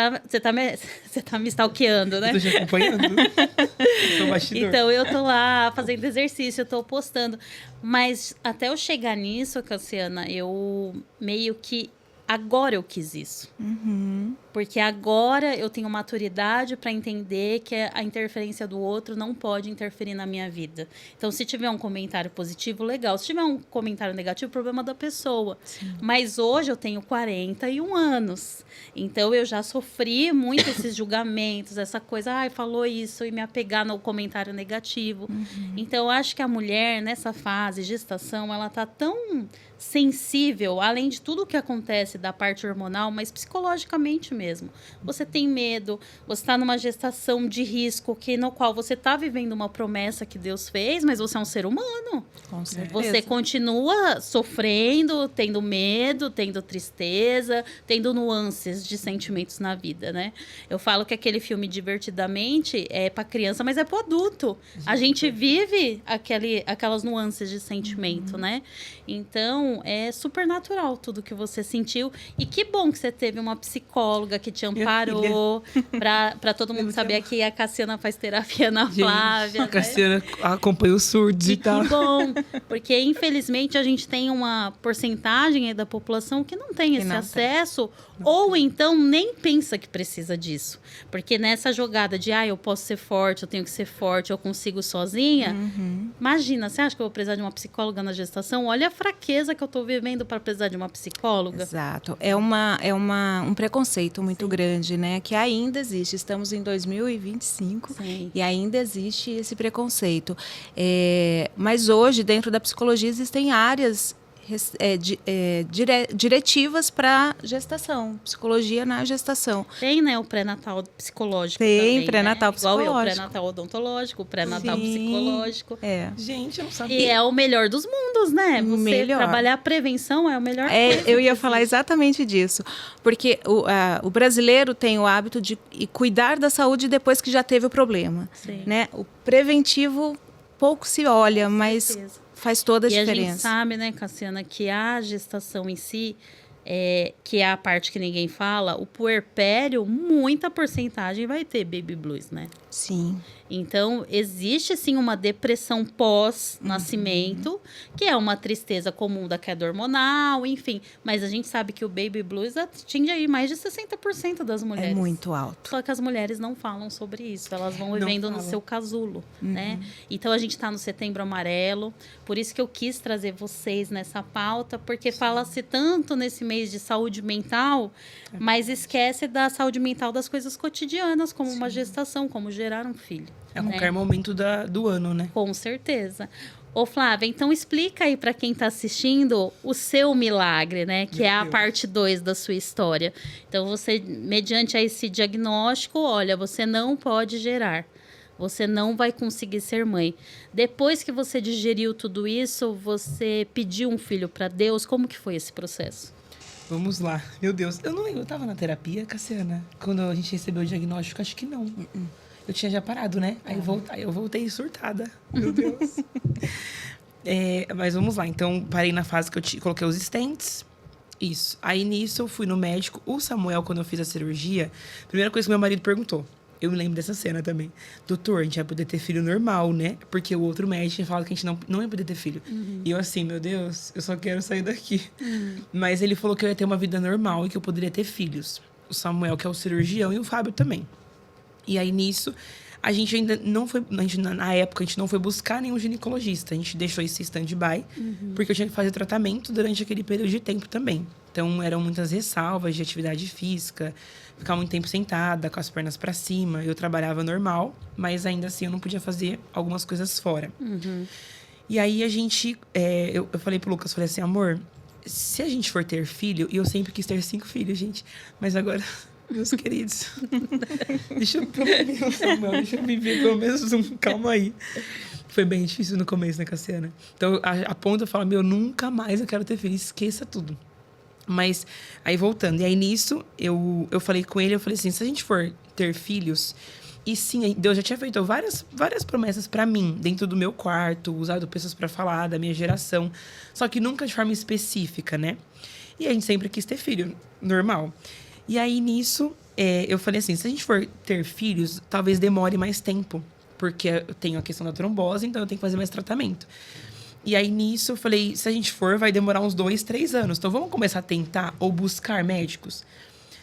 tá me stalkeando, né? Eu tô te acompanhando. Sou bastidor. Então, eu tô lá fazendo exercício, eu tô postando. Mas até eu chegar nisso, Cassiana, eu meio que... Agora eu quis isso. Porque agora eu tenho maturidade para entender que a interferência do outro não pode interferir na minha vida. Então, se tiver um comentário positivo, legal. Se tiver um comentário negativo, problema da pessoa. Sim. Mas hoje eu tenho 41 anos. Então, eu já sofri muito esses julgamentos, essa coisa, falou isso, e me apegar no comentário negativo. Então, eu acho que a mulher, nessa fase, gestação, ela tá tão sensível, além de tudo o que acontece da parte hormonal, mas psicologicamente mesmo. Você tem medo, você está numa gestação de risco no qual você está vivendo uma promessa que Deus fez, mas você é um ser humano. Com certeza. Você continua sofrendo, tendo medo, tendo tristeza, tendo nuances de sentimentos na vida, né? Eu falo que aquele filme Divertidamente é para criança, mas é para adulto. A gente vive aquelas nuances de sentimento, né? Então, é super natural tudo que você sentiu. E que bom que você teve uma psicóloga que te amparou, para todo mundo saber que a Cassiana faz terapia na Flávia. A Cassiana acompanha os surdos e tal. Que bom, porque infelizmente a gente tem uma porcentagem aí da população que não tem esse acesso, ou então nem pensa que precisa disso. Porque nessa jogada de, eu posso ser forte, eu tenho que ser forte, eu consigo sozinha, imagina, você acha que eu vou precisar de uma psicóloga na gestação? Olha a fraqueza que eu tô vivendo para precisar de uma psicóloga. Exato. É um preconceito muito grande, né? Que ainda existe. Estamos em 2025 e ainda existe esse preconceito. Mas hoje, dentro da psicologia, existem áreas diretivas para gestação, psicologia na gestação. Tem, né, o pré-natal psicológico tem também, pré-natal né? psicológico. Igual o pré-natal odontológico, o pré-natal psicológico. Gente, eu não sabia. E é o melhor dos mundos, né? Você trabalhar a prevenção é o melhor coisa. Eu ia falar exatamente disso. Porque o brasileiro tem o hábito de cuidar da saúde depois que já teve o problema. Sim. Né? O preventivo pouco se olha, mas faz toda a diferença. E a gente sabe, né, Cassiana, que a gestação em si, que é a parte que ninguém fala, o puerpério, muita porcentagem vai ter baby blues, né? Sim. Então, existe sim uma depressão pós-nascimento, que é uma tristeza comum da queda hormonal, enfim. Mas a gente sabe que o baby blues atinge aí mais de 60% das mulheres. É muito alto. Só que as mulheres não falam sobre isso, elas vão vivendo no seu casulo, né? Então, a gente está no Setembro Amarelo, por isso que eu quis trazer vocês nessa pauta, porque fala-se tanto nesse mês de saúde mental, mas esquece da saúde mental das coisas cotidianas, como uma gestação, como gerar um filho. É qualquer momento do ano, né? Com certeza. Ô, Flávia, então explica aí para quem está assistindo o seu milagre, né? Que é a parte 2 da sua história. Então, você, mediante esse diagnóstico, olha, você não pode gerar. Você não vai conseguir ser mãe. Depois que você digeriu tudo isso, você pediu um filho para Deus. Como que foi esse processo? Vamos lá. Meu Deus, eu não lembro. Eu tava na terapia, Cassiana, quando a gente recebeu o diagnóstico? Acho que não. Eu tinha já parado, né? Aí eu voltei surtada. Meu Deus. Mas vamos lá. Então, parei na fase que eu coloquei os stents. Isso. Aí, nisso, eu fui no médico. O Samuel, quando eu fiz a cirurgia, a primeira coisa que meu marido perguntou. Eu me lembro dessa cena também. Doutor, a gente vai poder ter filho normal, né? Porque o outro médico falou que a gente não ia poder ter filho. E eu assim, meu Deus, eu só quero sair daqui. Mas ele falou que eu ia ter uma vida normal e que eu poderia ter filhos. O Samuel, que é o cirurgião, e o Fábio também. E aí, nisso, a gente ainda não foi... Na época, a gente não foi buscar nenhum ginecologista. A gente deixou esse stand-by, porque eu tinha que fazer tratamento durante aquele período de tempo também. Então, eram muitas ressalvas de atividade física, ficar muito tempo sentada, com as pernas para cima. Eu trabalhava normal, mas ainda assim eu não podia fazer algumas coisas fora. E aí, a gente... eu falei pro Lucas, falei assim, amor, se a gente for ter filho... E eu sempre quis ter 5 filhos, gente. Mas agora... meus queridos. Deixa eu viver pelo menos um. Calma aí. Foi bem difícil no começo, né, Cassiana? Então, a ponto eu falo, nunca mais eu quero ter filho. Esqueça tudo. Mas, aí voltando. E aí, nisso, eu falei com ele, eu falei assim, se a gente for ter filhos... E sim, Deus já tinha feito várias promessas pra mim, dentro do meu quarto, usado pessoas pra falar, da minha geração. Só que nunca de forma específica, né? E a gente sempre quis ter filho, normal. E aí, nisso, eu falei assim, se a gente for ter filhos, talvez demore mais tempo. Porque eu tenho a questão da trombose, então eu tenho que fazer mais tratamento. E aí, nisso, eu falei, se a gente for, vai demorar uns 2, 3 anos. Então, vamos começar a tentar ou buscar médicos?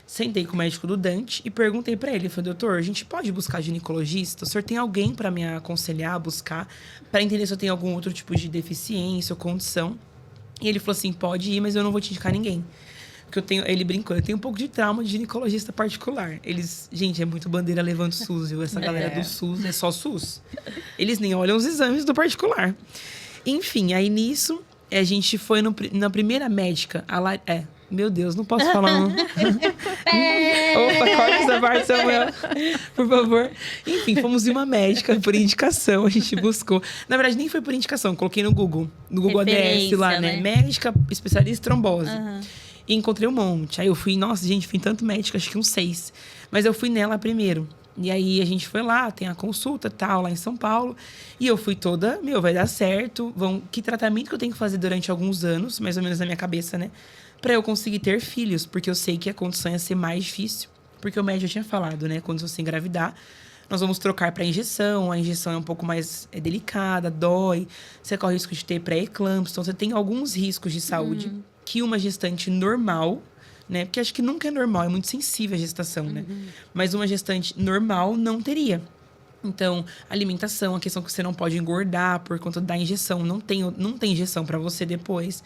Sentei com o médico do Dante e perguntei pra ele. Falei, doutor, a gente pode buscar ginecologista? O senhor tem alguém pra me aconselhar, buscar, pra entender se eu tenho algum outro tipo de deficiência ou condição? E ele falou assim, pode ir, mas eu não vou te indicar ninguém. Porque ele brincou, eu tenho um pouco de trauma de ginecologista particular. Gente, é muito bandeira levando SUS, viu? Essa galera do SUS é só SUS. Eles nem olham os exames do particular. Enfim, aí nisso, a gente foi na primeira médica, meu Deus, não posso falar. Opa, corta essa parte, Samuel. Por favor. Enfim, fomos em uma médica por indicação. A gente buscou. Na verdade, nem foi por indicação. Coloquei no Google. No Google ADS lá, né? Médica especialista em trombose. Uhum. E encontrei um monte. Aí eu fui... Nossa, gente, fui em tanto médico. Acho que uns 6. Mas eu fui nela primeiro. E aí, a gente foi lá. Tem a consulta, tal, lá em São Paulo. E eu fui toda... vai dar certo. Que tratamento que eu tenho que fazer durante alguns anos. Mais ou menos na minha cabeça, né? Pra eu conseguir ter filhos, porque eu sei que a condição ia ser mais difícil. Porque o médico já tinha falado, né? Quando você engravidar, nós vamos trocar pra injeção. A injeção é um pouco mais delicada, dói. Você corre o risco de ter pré-eclâmpsia. Então, você tem alguns riscos de saúde que uma gestante normal, né? Porque acho que nunca é normal, é muito sensível a gestação, né? Mas uma gestante normal não teria. Então, alimentação, a questão que você não pode engordar por conta da injeção. Não tem injeção pra você depois.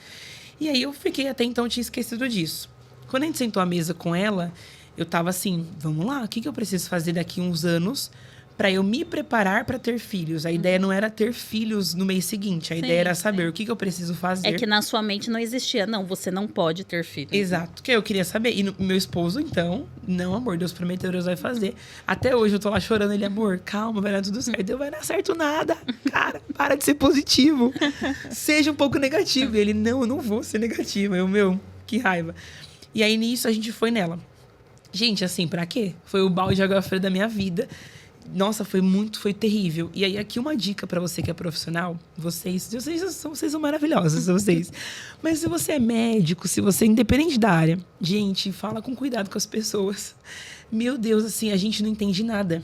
E aí eu fiquei, até então, tinha esquecido disso. Quando a gente sentou à mesa com ela, eu tava assim, vamos lá, o que eu preciso fazer daqui uns anos para eu me preparar para ter filhos? A ideia não era ter filhos no mês seguinte, a ideia era saber o que eu preciso fazer. É que na sua mente não existia, não, você não pode ter filhos. Exato, que eu queria saber. E meu esposo, então, não, amor, Deus prometeu, Deus vai fazer. Até hoje eu tô lá chorando, ele, amor, calma, vai dar tudo certo. Deus vai dar certo nada, cara, para de ser positivo. Seja um pouco negativo. E ele, não, eu não vou ser negativo. Que raiva. E aí, nisso, a gente foi nela. Gente, assim, pra quê? Foi o balde de água fria da minha vida. Nossa, foi terrível. E aí, aqui uma dica pra você que é profissional. Vocês são maravilhosos, vocês. Mas se você é médico, se você é independente da área, gente, fala com cuidado com as pessoas. Meu Deus, assim, a gente não entende nada.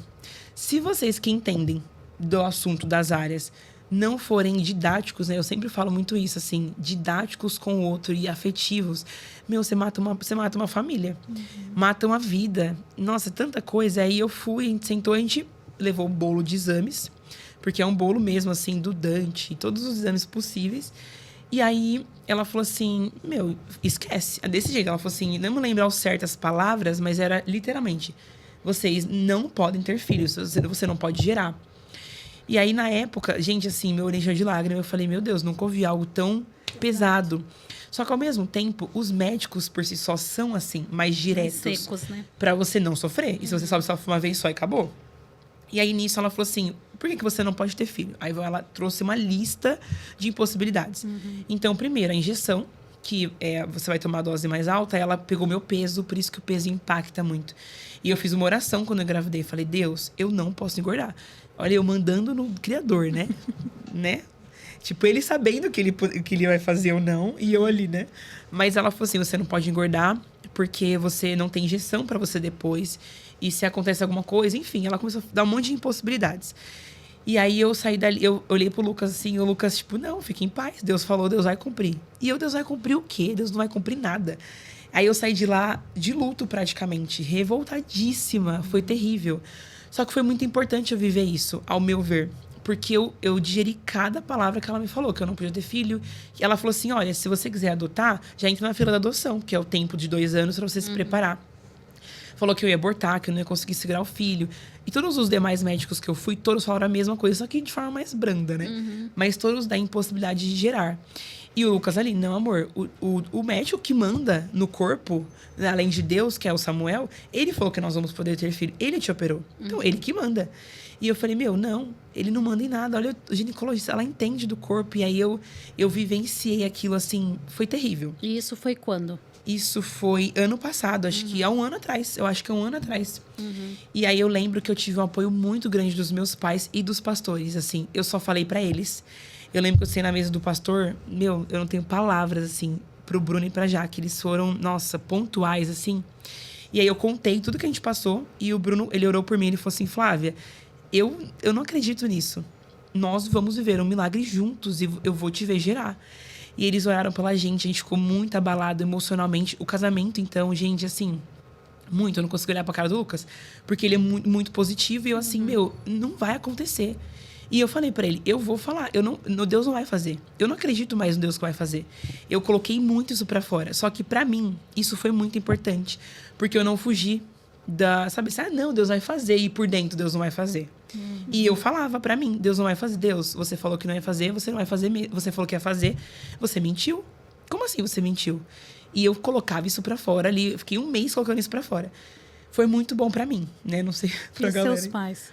Se vocês que entendem do assunto das áreas não forem didáticos, né? Eu sempre falo muito isso, assim, didáticos com o outro e afetivos. Você mata uma família. Mata uma vida. Nossa, tanta coisa. Aí eu fui, a gente sentou, a gente levou o bolo de exames, porque é um bolo mesmo, assim, do Dante, todos os exames possíveis. E aí ela falou assim, esquece. Desse jeito, ela falou assim, não me lembro ao certo as palavras, mas era literalmente, vocês não podem ter filhos, você não pode gerar. E aí, na época, gente, assim, meu olho encheu de lágrimas. Eu falei, meu Deus, nunca ouvi algo tão pesado. Só que, ao mesmo tempo, os médicos, por si só, são, assim, mais diretos. Secos, né? Pra você não sofrer. E se você só uma vez só e acabou. E aí, nisso, ela falou assim, por que você não pode ter filho? Aí, ela trouxe uma lista de impossibilidades. Então, primeiro, a injeção, que você vai tomar a dose mais alta, ela pegou meu peso, por isso que o peso impacta muito. E eu fiz uma oração quando eu engravidei. Falei, Deus, eu não posso engordar. Olha, eu mandando no Criador, né? né? Tipo, ele sabendo que ele vai fazer ou não, e eu ali, né? Mas ela falou assim, você não pode engordar, porque você não tem injeção pra você depois. E se acontece alguma coisa, enfim, ela começou a dar um monte de impossibilidades. E aí eu saí dali, eu olhei pro Lucas assim, e o Lucas, tipo, não, fique em paz. Deus falou, Deus vai cumprir. E Deus vai cumprir o quê? Deus não vai cumprir nada. Aí eu saí de lá de luto praticamente, revoltadíssima, foi terrível. Só que foi muito importante eu viver isso, ao meu ver. Porque eu digeri cada palavra que ela me falou, que eu não podia ter filho. E ela falou assim, olha, se você quiser adotar, já entra na fila da adoção, que é o tempo de 2 anos para você se preparar. Falou que eu ia abortar, que eu não ia conseguir segurar o filho. E todos os demais médicos que eu fui, todos falaram a mesma coisa, só que de forma mais branda, né? Mas todos da impossibilidade de gerar. E o Lucas ali, não, amor, o médico que manda no corpo, além de Deus, que é o Samuel, ele falou que nós vamos poder ter filho. Ele te operou. Então, ele que manda. E eu falei, não, ele não manda em nada. Olha, o ginecologista, ela entende do corpo. E aí eu vivenciei aquilo, assim, foi terrível. E isso foi quando? Isso foi ano passado, acho que há um ano atrás. Eu acho que é um ano atrás. E aí eu lembro que eu tive um apoio muito grande dos meus pais e dos pastores, assim. Eu só falei pra eles. Eu lembro que eu sei na mesa do pastor, eu não tenho palavras, assim, pro Bruno e pra Jaque. Eles foram, nossa, pontuais, assim. E aí eu contei tudo que a gente passou e o Bruno, ele orou por mim, ele falou assim, Flávia, eu não acredito nisso. Nós vamos viver um milagre juntos e eu vou te ver gerar. E eles oraram pela gente, a gente ficou muito abalado emocionalmente. O casamento, então, gente, assim, muito. Eu não consigo olhar pra cara do Lucas, porque ele é muito, muito positivo e eu, assim, não vai acontecer. E eu falei pra ele, eu vou falar, Deus não vai fazer. Eu não acredito mais no Deus que vai fazer. Eu coloquei muito isso pra fora. Só que pra mim, isso foi muito importante. Porque eu não fugi sabe, não, Deus vai fazer. E por dentro, Deus não vai fazer. E eu falava pra mim, Deus não vai fazer. Deus, você falou que não ia fazer, você não vai fazer. Você falou que ia fazer, você mentiu. Como assim você mentiu? E eu colocava isso pra fora ali. Eu fiquei um mês colocando isso pra fora. Foi muito bom pra mim, né? Não sei pra galera. E seus pais?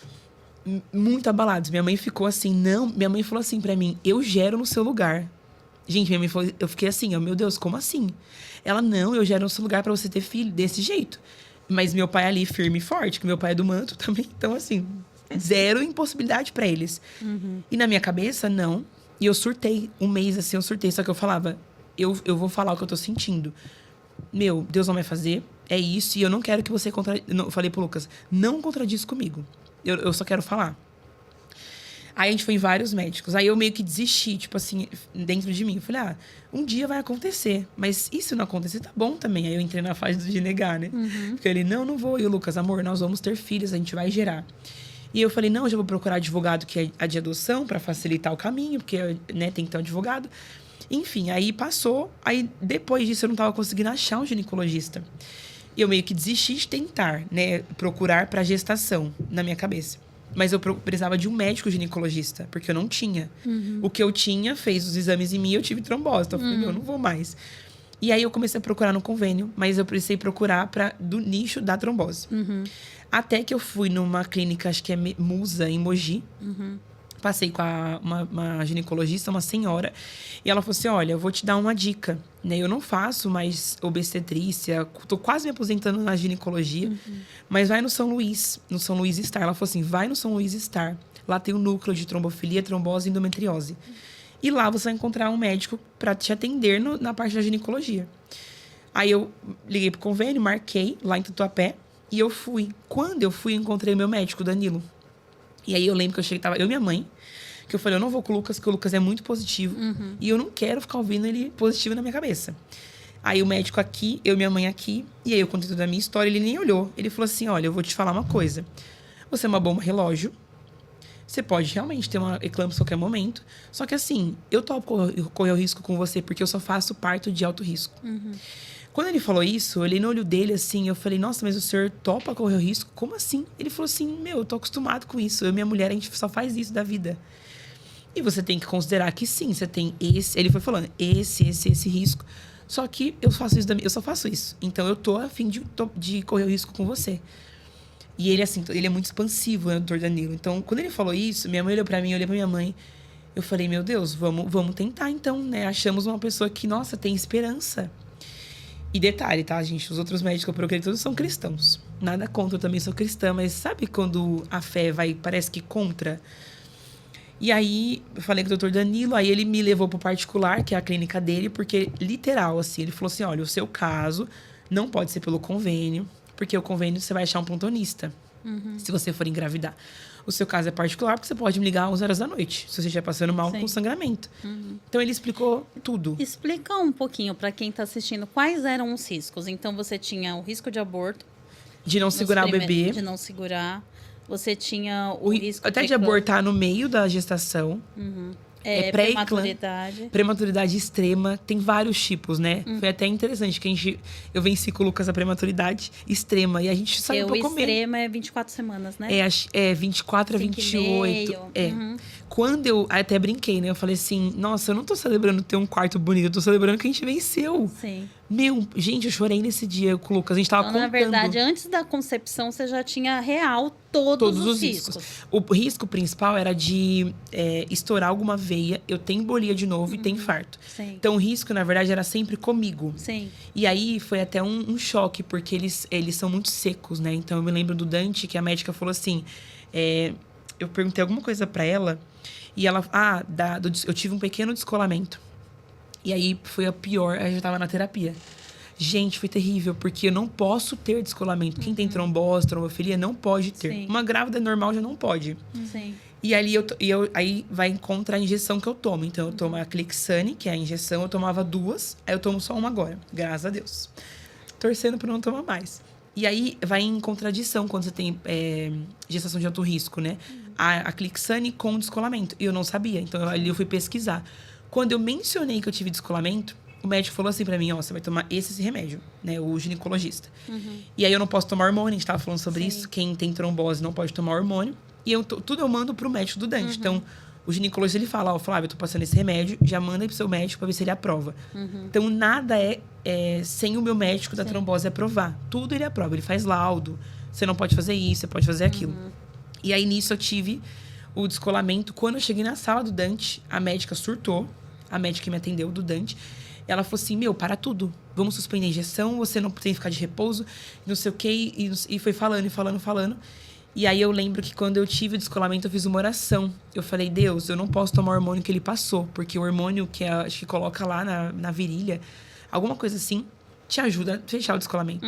Muito abalados. Minha mãe ficou assim, não. Minha mãe falou assim pra mim, eu gero no seu lugar. Gente, minha mãe falou, eu fiquei assim, meu Deus, como assim? Ela, não, eu gero no seu lugar pra você ter filho desse jeito. Mas meu pai ali, firme e forte, que meu pai é do manto também. Então, assim, zero impossibilidade pra eles. E na minha cabeça, não. E eu surtei. Um mês, assim, eu surtei. Só que eu falava, eu vou falar o que eu tô sentindo. Deus não vai fazer. É isso. E eu não quero que você Eu falei pro Lucas, não contradiz comigo. Eu só quero falar. Aí a gente foi em vários médicos. Aí eu meio que desisti, tipo assim, dentro de mim. Eu falei, um dia vai acontecer. Mas e se não acontecer, tá bom também. Aí eu entrei na fase de negar, né? Porque ele, não vou. E o Lucas, amor, nós vamos ter filhos, a gente vai gerar. E eu falei, não, eu já vou procurar advogado que é a de adoção pra facilitar o caminho, porque, né, tem que ter um advogado. Enfim, aí passou. Aí depois disso eu não tava conseguindo achar um ginecologista. E eu meio que desisti de tentar, né, procurar pra gestação na minha cabeça. Mas eu precisava de um médico ginecologista, porque eu não tinha. O que eu tinha, fez os exames em mim e eu tive trombose. Então eu falei, eu não vou mais. E aí eu comecei a procurar no convênio, mas eu precisei procurar do nicho da trombose. Até que eu fui numa clínica, acho que é Musa, em Mogi. Passei com uma ginecologista, uma senhora, e ela falou assim, olha, eu vou te dar uma dica, né? Eu não faço mais obstetrícia, tô quase me aposentando na ginecologia, mas vai no São Luís Star. Ela falou assim, vai no São Luís Star, lá tem o núcleo de trombofilia, trombose e endometriose. E lá você vai encontrar um médico para te atender na parte da ginecologia. Aí eu liguei pro convênio, marquei lá em Tatuapé, e eu fui. Quando eu fui, encontrei meu médico, Danilo. E aí eu lembro que eu cheguei, tava eu e minha mãe, que eu falei, eu não vou com o Lucas, porque o Lucas é muito positivo. E eu não quero ficar ouvindo ele positivo na minha cabeça. Aí o médico aqui, eu e minha mãe aqui, e aí eu contei toda a minha história, ele nem olhou. Ele falou assim, olha, eu vou te falar uma coisa. Você é uma bomba relógio, você pode realmente ter uma eclâmpsia a qualquer momento. Só que assim, eu topo correr o risco com você, porque eu só faço parto de alto risco. Quando ele falou isso, eu olhei no olho dele assim, eu falei, nossa, mas o senhor topa correr o risco? Como assim? Ele falou assim, eu tô acostumado com isso. Eu e minha mulher, a gente só faz isso da vida. E você tem que considerar que sim, você tem esse... Ele foi falando, esse risco. Só que eu só faço isso. Então eu tô a fim de correr o risco com você. E ele, assim, ele é muito expansivo, né, o doutor Danilo. Então, quando ele falou isso, minha mãe olhou pra mim, eu olhei pra minha mãe. Eu falei, meu Deus, vamos tentar então, né? Achamos uma pessoa que, nossa, tem esperança. E detalhe, tá, gente? Os outros médicos que eu procurei todos são cristãos. Nada contra, eu também sou cristã. Mas sabe quando a fé parece que contra? E aí, eu falei com o doutor Danilo. Aí ele me levou pro particular, que é a clínica dele. Porque, literal, assim, ele falou assim, olha, o seu caso não pode ser pelo convênio. Porque o convênio você vai achar um plantonista. Se você for engravidar. O seu caso é particular, porque você pode me ligar às 11 horas da noite, se você estiver passando mal com sangramento. Então, ele explicou tudo. Explica um pouquinho para quem está assistindo quais eram os riscos. Então, você tinha o risco de aborto. De não segurar o bebê. De não segurar. Você tinha o risco até de abortar no meio da gestação. pré-eclã, prematuridade. prematuridade extrema, tem vários tipos, né? Foi até interessante que eu venci com o Lucas a prematuridade extrema e a gente saiu pra comer. O extrema é 24 semanas, né? É 24 a 28. Quando eu até brinquei, né? Eu falei assim, nossa, eu não tô celebrando ter um quarto bonito, eu tô celebrando que a gente venceu. Sim. Gente, eu chorei nesse dia com o Lucas, a gente tava Então, contando. na verdade, antes da concepção, você já tinha real todos os riscos. O risco principal era de estourar alguma veia, eu ter embolia de novo e ter infarto. Sim. Então, o risco, na verdade, era sempre comigo. Sim. E aí, foi até um choque, porque eles são muito secos, né? Então, eu me lembro do Dante, que a médica falou assim... eu perguntei alguma coisa pra ela, e ela... eu tive um pequeno descolamento. E aí, foi a pior, eu já tava na terapia. Gente, foi terrível, porque eu não posso ter descolamento. Quem tem trombose, trombofilia, não pode ter. Sim. Uma grávida normal já não pode. Sim. E ali aí vai contra a injeção que eu tomo. Então, eu tomo a Clexane, que é a injeção. Eu tomava 2, aí eu tomo só uma agora. Graças a Deus. Torcendo pra não tomar mais. E aí, vai em contradição quando você tem gestação de alto risco, né? A Clexane com descolamento. E eu não sabia. Então, ali eu fui pesquisar. Quando eu mencionei que eu tive descolamento, o médico falou assim pra mim, você vai tomar esse remédio, né? O ginecologista. E aí eu não posso tomar hormônio, a gente tava falando sobre isso. Quem tem trombose não pode tomar hormônio. E tudo eu mando pro médico do Dante. Então, o ginecologista, ele fala, Flávia, eu tô passando esse remédio, já manda aí pro seu médico pra ver se ele aprova. Então, nada sem o meu médico da trombose aprovar. Tudo ele aprova, ele faz laudo. Você não pode fazer isso, você pode fazer aquilo. E aí, nisso, eu tive o descolamento. Quando eu cheguei na sala do Dante, a médica surtou. A médica que me atendeu, do Dante. Ela falou assim, para tudo. Vamos suspender a injeção, você não tem que ficar de repouso, não sei o quê. E foi falando. E aí eu lembro que quando eu tive o descolamento, eu fiz uma oração. Eu falei, Deus, eu não posso tomar o hormônio que ele passou. Porque o hormônio acho que coloca lá na virilha, alguma coisa assim, te ajuda a fechar o descolamento.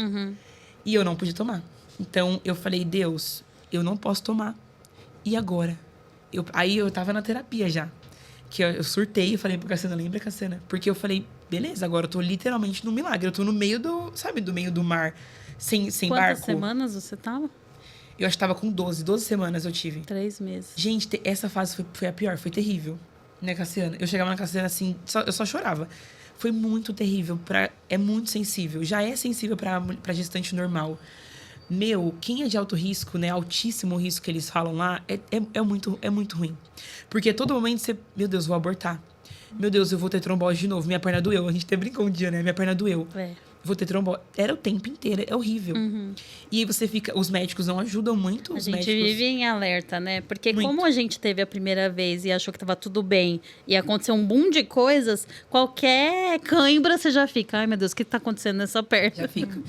E eu não pude tomar. Então eu falei, Deus, eu não posso tomar. E agora? Aí eu tava na terapia já. Que eu surtei e falei pro Cassiana, lembra, Cassiana? Porque eu falei, beleza, agora eu tô literalmente no milagre. Eu tô no meio do meio do mar, sem barco. Quantas semanas você tava? Eu acho que tava com 12 semanas eu tive. 3 meses. Gente, essa fase foi a pior, foi terrível. Né, Cassiana? Eu chegava na Cassiana assim, eu só chorava. Foi muito terrível, é muito sensível. Já é sensível pra gestante normal. Quem é de alto risco, né? Altíssimo risco que eles falam lá, é muito ruim. Porque a todo momento você... Meu Deus, vou abortar. Meu Deus, eu vou ter trombose de novo. Minha perna doeu. A gente até brincou um dia, né? Minha perna doeu. Vou ter trombose. Era o tempo inteiro. É horrível. E aí você fica... Os médicos não ajudam muito. A gente vive em alerta, né? Porque como a gente teve a primeira vez e achou que tava tudo bem e aconteceu um boom de coisas, qualquer cãibra você já fica. Ai, meu Deus, o que tá acontecendo nessa perna? Já fica.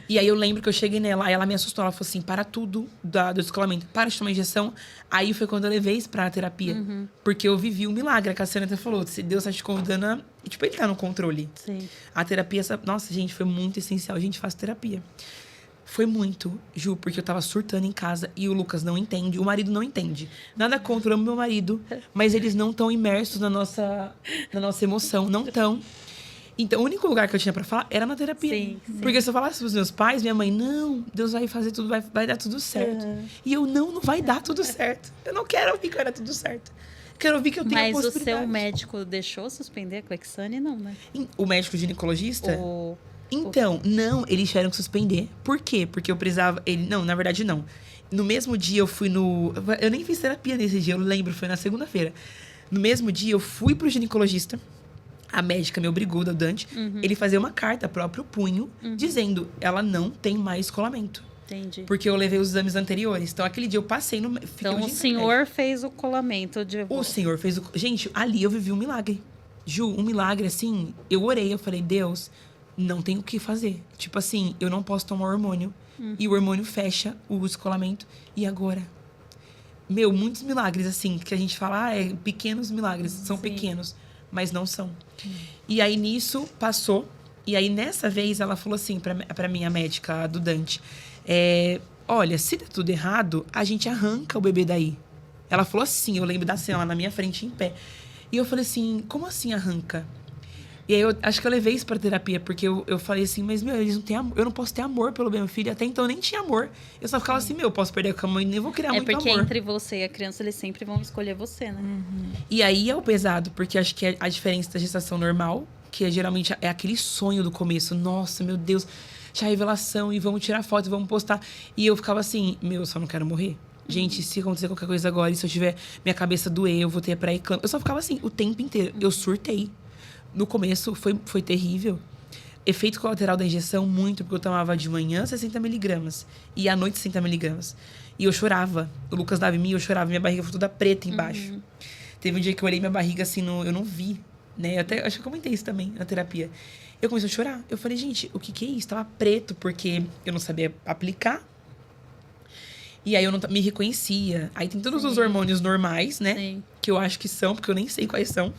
E aí eu lembro que eu cheguei nela, aí ela me assustou. Ela falou assim, para tudo do descolamento. Para de tomar injeção. Aí foi quando eu levei isso pra terapia. Porque eu vivi um milagre. A Cassiana até falou, se Deus tá te convidando a... Tipo, ele tá no controle. Sim. A terapia... Nossa, gente, foi muito essencial. A gente faz terapia. Foi muito, Ju, porque eu tava surtando em casa e o Lucas não entende, o marido não entende. Nada contra o meu marido, mas eles não estão imersos na nossa emoção, não estão. Então, o único lugar que eu tinha pra falar era na terapia. Sim. Porque se eu falasse pros meus pais, minha mãe, não, Deus vai fazer tudo, vai dar tudo certo. E eu, não vai dar tudo certo. Eu não quero ouvir que vai dar tudo certo. Quero ouvir que eu tenho a possibilidade. Mas o seu médico deixou suspender a Clexane, não, né? O médico ginecologista? Então, não, eles tiveram que suspender. Por quê? Porque eu precisava... Não, na verdade, não. No mesmo dia, eu fui no... Eu nem fiz terapia nesse dia, eu lembro, foi na segunda-feira. No mesmo dia, eu fui pro ginecologista. A médica me obrigou, da Dante, ele fazer uma carta próprio punho, dizendo, ela não tem mais colamento. Entendi. Porque eu levei os exames anteriores. Então, aquele dia eu passei no... Então, o senhor fez o colamento de... O senhor fez o... Gente, ali eu vivi um milagre. Ju, um milagre, assim, eu orei, eu falei, Deus... Não tem o que fazer. Tipo assim, eu não posso tomar hormônio. E o hormônio fecha o descolamento. E agora? Muitos milagres, assim, que a gente fala, pequenos milagres. São pequenos, mas não são. E aí, nisso, passou. E aí, nessa vez, ela falou assim pra mim, a médica do Dante. Olha, se der tudo errado, a gente arranca o bebê daí. Ela falou assim, eu lembro da cena lá na minha frente, em pé. E eu falei assim, como assim arranca? E aí eu acho que eu levei isso pra terapia, porque eu falei assim, mas, meu, eles não têm amor, eu não posso ter amor pelo meu filho. Até então eu nem tinha amor. Eu só ficava assim, meu, eu posso perder a cama e nem vou criar muito amor. É porque entre você e a criança, eles sempre vão escolher você, né? E aí é o pesado, porque acho que é a diferença da gestação normal, que geralmente é aquele sonho do começo. Nossa, meu Deus, já revelação, e vamos tirar foto, e vamos postar. E eu ficava assim, meu, eu só não quero morrer. Gente, se acontecer qualquer coisa agora, e se eu tiver minha cabeça doer, eu vou ter pré-eclâmpsia. Eu só ficava assim, o tempo inteiro. Eu surtei. No começo foi terrível. Efeito colateral da injeção, muito, porque eu tomava de manhã 60 miligramas e à noite 60 miligramas. E eu chorava. O Lucas dava em mim, eu chorava. Minha barriga foi toda preta embaixo. Teve um dia que eu olhei minha barriga assim, eu não vi, né? Eu até acho que eu comentei isso também na terapia. Eu comecei a chorar. Eu falei, gente, o que é isso? Tava preto, porque eu não sabia aplicar. E aí eu não me reconhecia. Aí tem todos os hormônios normais, né? Sim. Que eu acho que são, porque eu nem sei quais são.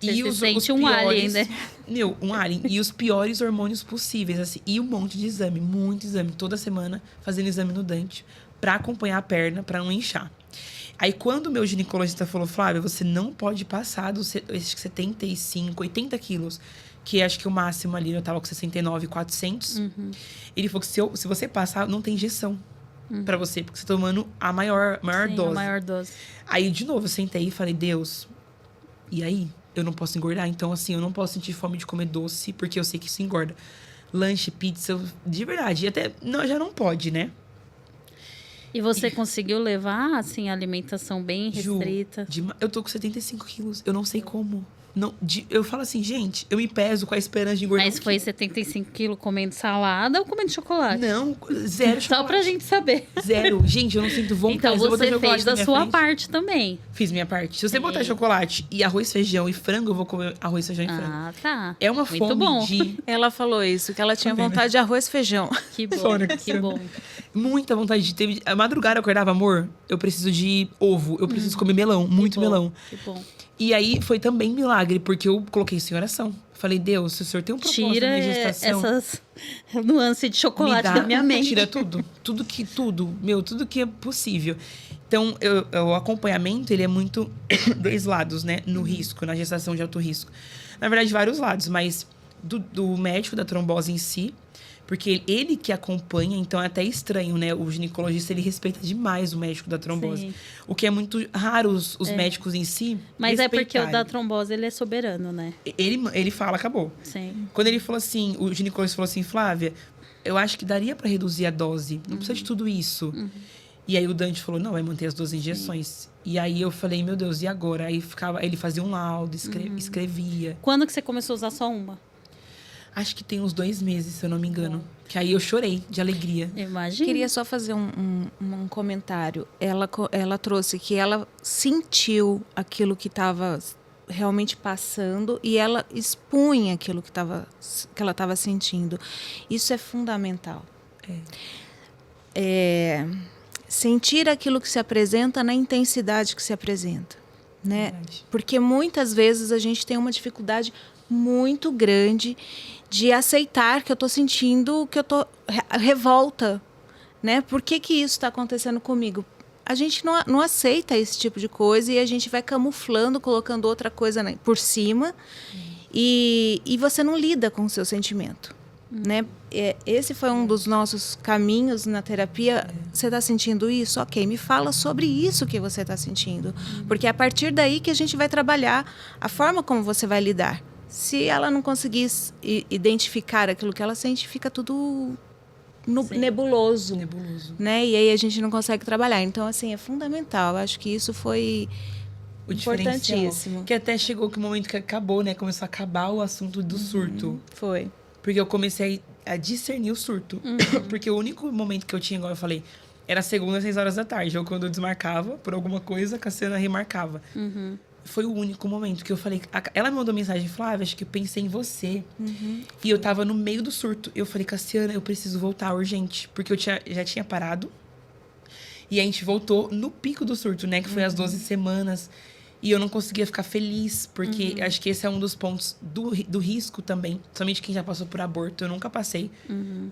Você se sente um alien, né? Meu, um alien. E os piores hormônios possíveis, assim. E um monte de exame, muito exame. Toda semana fazendo exame no Dante pra acompanhar a perna, pra não inchar. Aí quando o meu ginecologista falou, Flávia, você não pode passar dos 75, 80 quilos. Que acho que o máximo ali, eu tava com 69,400. Ele falou que se você passar, não tem injeção pra você. Porque você tá tomando a maior Sim, dose. a maior dose. Aí, de novo, eu sentei e falei, Deus, e aí? Eu não posso engordar, então, assim, eu não posso sentir fome de comer doce, porque eu sei que isso engorda. Lanche, pizza, de verdade. E até, não, já não pode, né? E você conseguiu levar, assim, a alimentação bem restrita? Eu tô com 75 quilos, eu não sei como. Não, eu falo assim, gente, eu me peso com a esperança de engordar. Mas foi 75 quilos comendo salada ou comendo chocolate? Não, zero chocolate. Só pra gente saber. Zero. Gente, eu não sinto vontade. Então Eu vou botar você chocolate fez na a minha sua frente. parte também. Fiz minha parte. Se você botar chocolate e arroz, feijão e frango, eu vou comer arroz, feijão e frango. Ah, tá. É uma Muito fome bom. de... Ela falou isso, que ela tinha Tá vendo? vontade de arroz e feijão. Que bom, Sônia, que bom. Muita vontade de ter... A madrugada eu acordava, amor, eu preciso de ovo. Eu preciso comer melão, muito Que bom, melão. Que bom. E aí, foi também milagre, porque eu coloquei isso em oração. Falei, Deus, se o Senhor tem um propósito Tira na minha gestação... essas nuances de chocolate da minha mente. Tira tudo. Tudo que é possível. Então, o acompanhamento, ele é muito dois lados, né? No risco, na gestação de alto risco. Na verdade, vários lados, mas do médico da trombose em si, porque ele que acompanha, então é até estranho, né? O ginecologista, ele respeita demais o médico da trombose. Sim. O que é muito raro os médicos em si Mas é porque o da respeitarem. trombose, ele é soberano, né? Ele fala, acabou. Sim. Quando ele falou assim, o ginecologista falou assim, Flávia, eu acho que daria pra reduzir a dose. Não precisa de tudo isso. E aí o Dante falou, não, vai manter as 12 injeções. E aí eu falei, meu Deus, e agora? Aí ele fazia um laudo, escrevia. Quando que você começou a usar só uma? Acho que tem uns 2 meses, se eu não me engano. Que aí eu chorei de alegria. Imagina. Queria só fazer um comentário. Ela trouxe que ela sentiu aquilo que estava realmente passando e ela expunha aquilo que ela estava sentindo. Isso é fundamental. Sentir aquilo que se apresenta na intensidade que se apresenta, né? Verdade. Porque muitas vezes a gente tem uma dificuldade muito grande de aceitar que eu estou sentindo, que eu estou revolta, né? Por que isso está acontecendo comigo? A gente não aceita esse tipo de coisa e a gente vai camuflando, colocando outra coisa por cima e você não lida com o seu sentimento, né? Esse foi um dos nossos caminhos na terapia. Você está sentindo isso? Ok, me fala sobre isso que você está sentindo. Porque é a partir daí que a gente vai trabalhar a forma como você vai lidar. Se ela não conseguir identificar aquilo que ela sente, fica tudo nebuloso. Né? E aí a gente não consegue trabalhar. Então, assim, é fundamental. Eu acho que isso foi O importantíssimo. Que até chegou que o momento que acabou, né? Começou a acabar o assunto do surto. Foi. Porque eu comecei a discernir o surto. Porque o único momento que eu tinha, igual eu falei, era segunda, às 6 horas da tarde. Ou quando eu desmarcava por alguma coisa, a Cassiana remarcava. Foi o único momento que eu falei... Ela me mandou mensagem, Flávia, acho que eu pensei em você. E eu tava no meio do surto. Eu falei, Cassiana, eu preciso voltar urgente. Porque eu já tinha parado. E a gente voltou no pico do surto, né? Que foi as 12 semanas. E eu não conseguia ficar feliz. Porque acho que esse é um dos pontos do risco também. Somente quem já passou por aborto. Eu nunca passei.